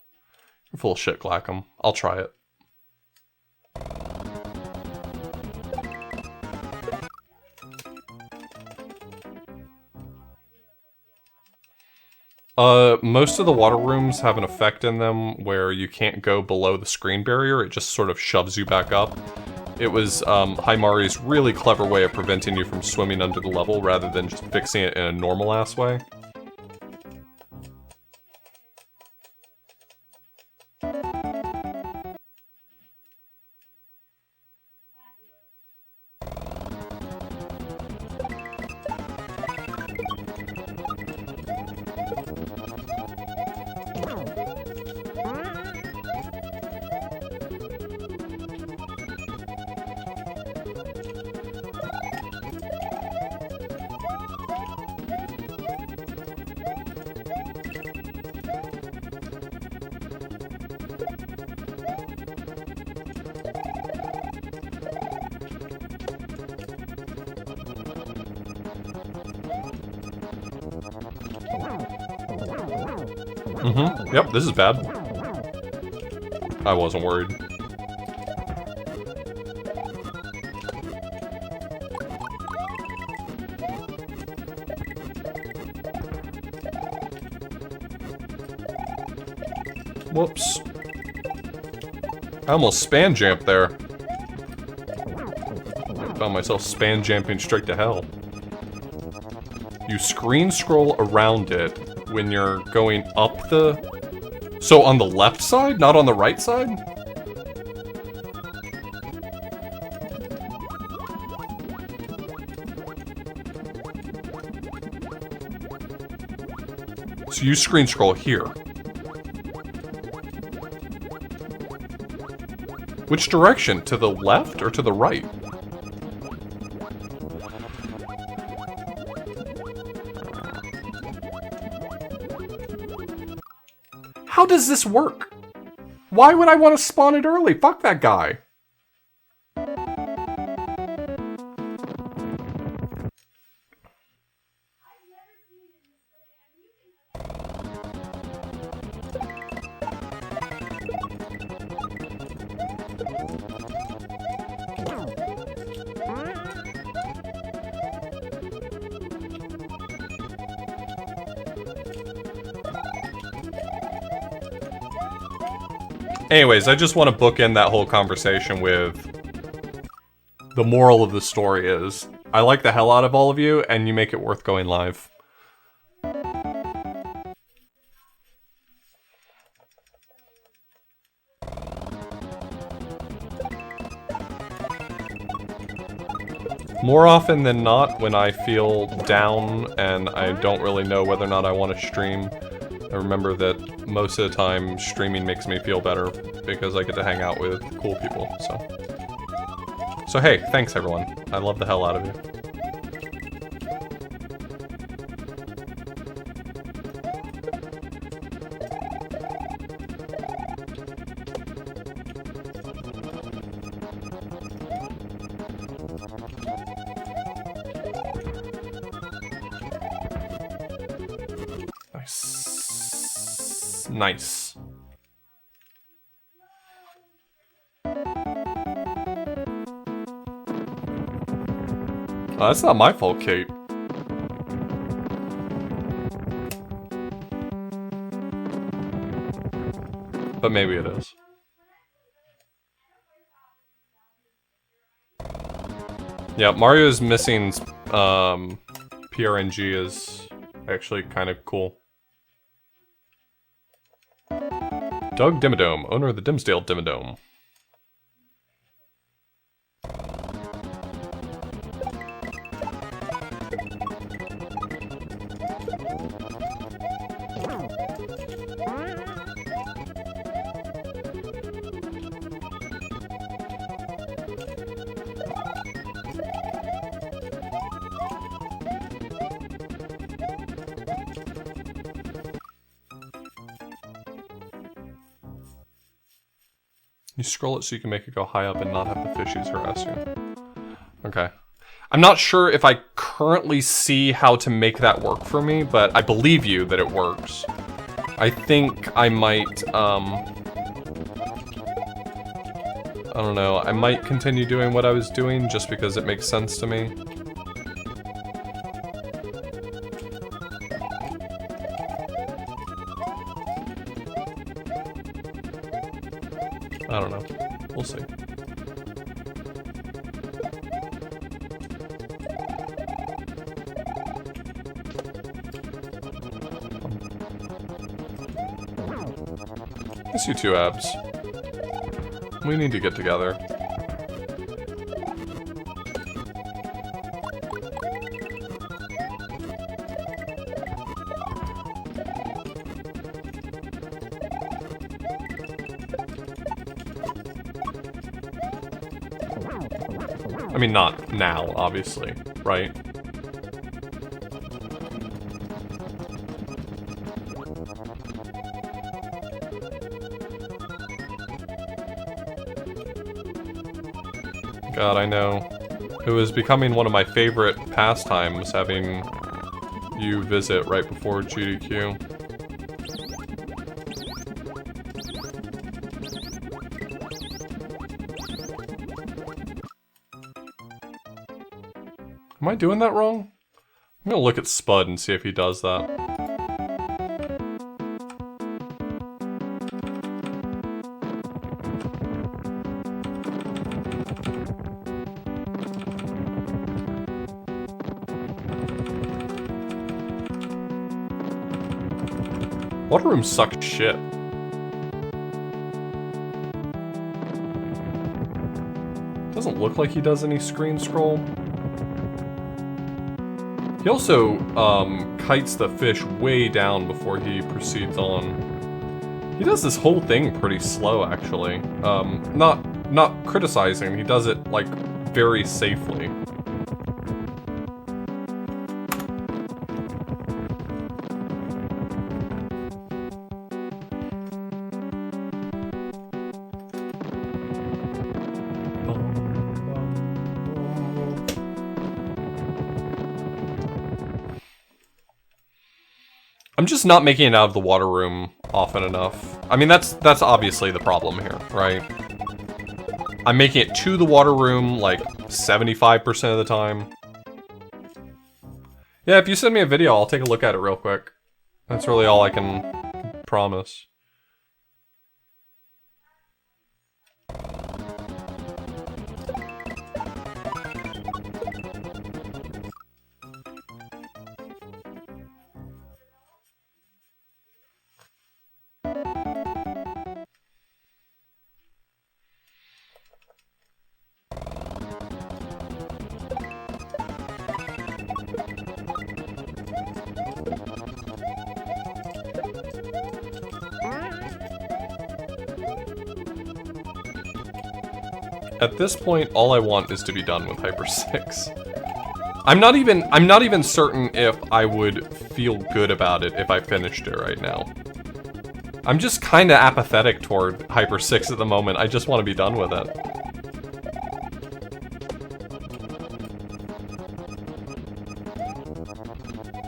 You're full of shit, Glackham. I'll try it. Most of the water rooms have an effect in them where you can't go below the screen barrier, it just sort of shoves you back up. It was, Himari's really clever way of preventing you from swimming under the level rather than just fixing it in a normal-ass way. Mm-hmm. Yep, this is bad. I wasn't worried. Whoops. I almost span jumped there. I found myself span jumping straight to hell. You screen scroll around it when you're going up the... So on the left side, not on the right side? So you screen scroll here. Which direction? To the left or to the right? How does this work? Why would I want to spawn it early? Fuck that guy. Anyways, I just want to bookend that whole conversation with the moral of the story is I like the hell out of all of you, and you make it worth going live. More often than not, when I feel down and I don't really know whether or not I want to stream, I remember that most of the time streaming makes me feel better because I get to hang out with cool people, so hey, thanks everyone. I love the hell out of you. Nice. That's not my fault, Kate. But maybe it is. Yeah, Mario's missing PRNG is actually kind of cool. Doug Dimmadome, owner of the Dimsdale Dimmadome. You scroll it so you can make it go high up and not have the fishies harass you. Okay. I'm not sure if I currently see how to make that work for me, but I believe you that it works. I think I might, I don't know, I might continue doing what I was doing just because it makes sense to me. I don't know. We'll see. Miss you too, Abs. We need to get together. I mean, not now, obviously, right? God, I know. It was becoming one of my favorite pastimes, having you visit right before GDQ. Am I doing that wrong? I'm gonna look at Spud and see if he does that. Water room sucks shit. Doesn't look like he does any screen scroll. He also kites the fish way down before he proceeds on. He does this whole thing pretty slow, actually. Not criticizing, he does it, like, very safely. I'm just not making it out of the water room often enough. I mean, that's obviously the problem here, right? I'm making it to the water room, like, 75% of the time. Yeah, if you send me a video, I'll take a look at it real quick. That's really all I can promise. At this point, all I want is to be done with Hyper 6. I'm not even certain if I would feel good about it if I finished it right now. I'm just kinda apathetic toward Hyper 6 at the moment. I just want to be done with it.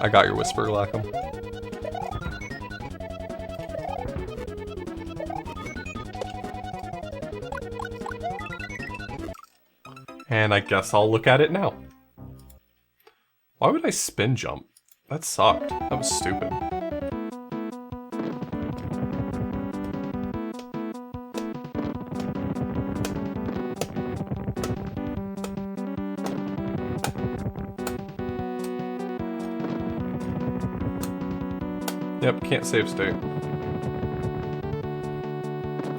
I got your whisper, Lackham. And I guess I'll look at it now. Why would I spin jump? That sucked. That was stupid. Yep, can't save state.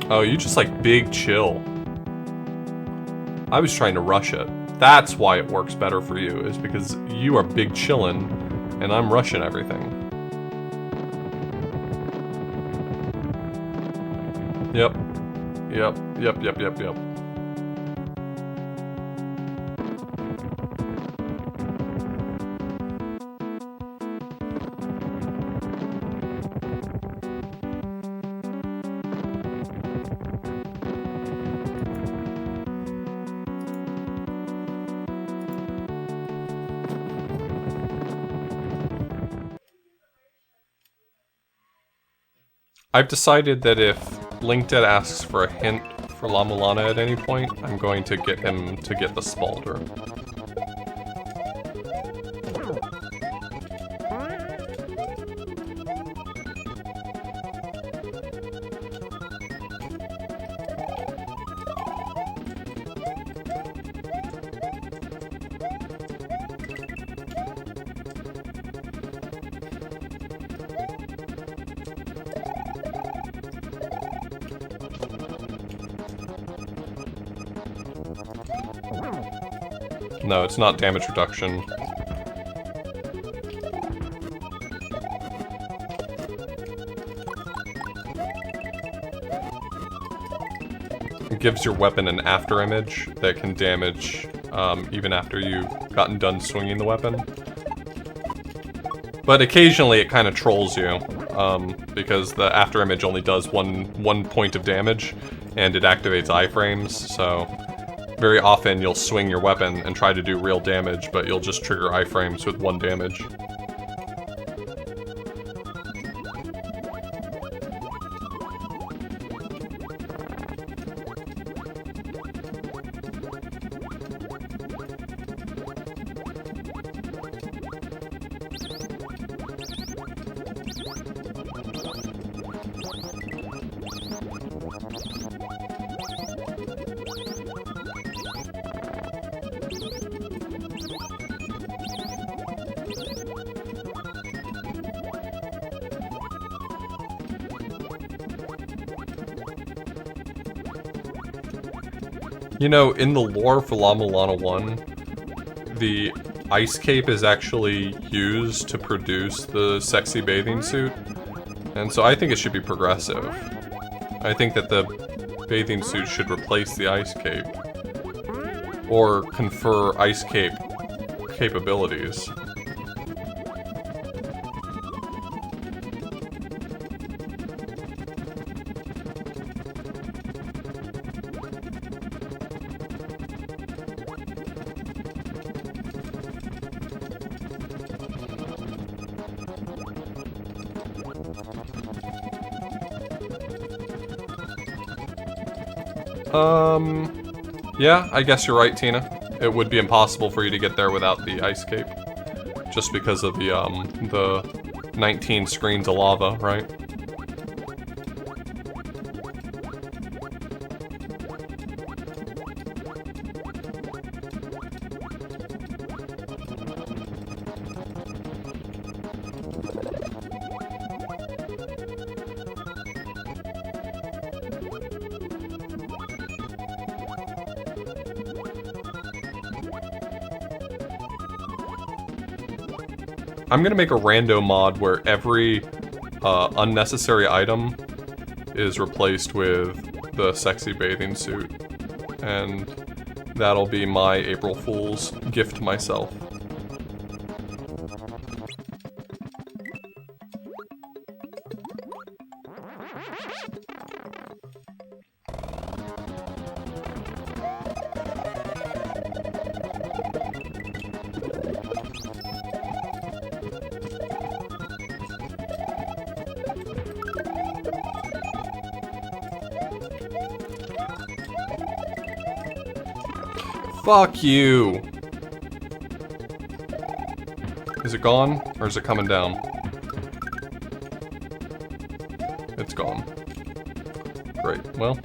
Oh, you just like big chill. I was trying to rush it. That's why it works better for you, is because you are big chillin', and I'm rushing everything. Yep. Yep. I've decided that if LinkedIn asks for a hint for La Mulana at any point, I'm going to get him to get the Spalder. No, it's not damage reduction. It gives your weapon an after image that can damage even after you've gotten done swinging the weapon. But occasionally it kind of trolls you, because the after image only does one point of damage, and it activates iframes, so very often you'll swing your weapon and try to do real damage, but you'll just trigger iframes with 1 damage. You know, in the lore for La Mulana 1, the ice cape is actually used to produce the sexy bathing suit. And so I think it should be progressive. I think that the bathing suit should replace the ice cape. Or confer ice cape capabilities. Yeah, I guess you're right, Tina. It would be impossible for you to get there without the ice cape. Just because of the 19 screens of lava, right? I'm gonna make a rando mod where every unnecessary item is replaced with the sexy bathing suit. And that'll be my April Fool's gift to myself. Fuck you! Is it gone, or is it coming down? It's gone. Great, well.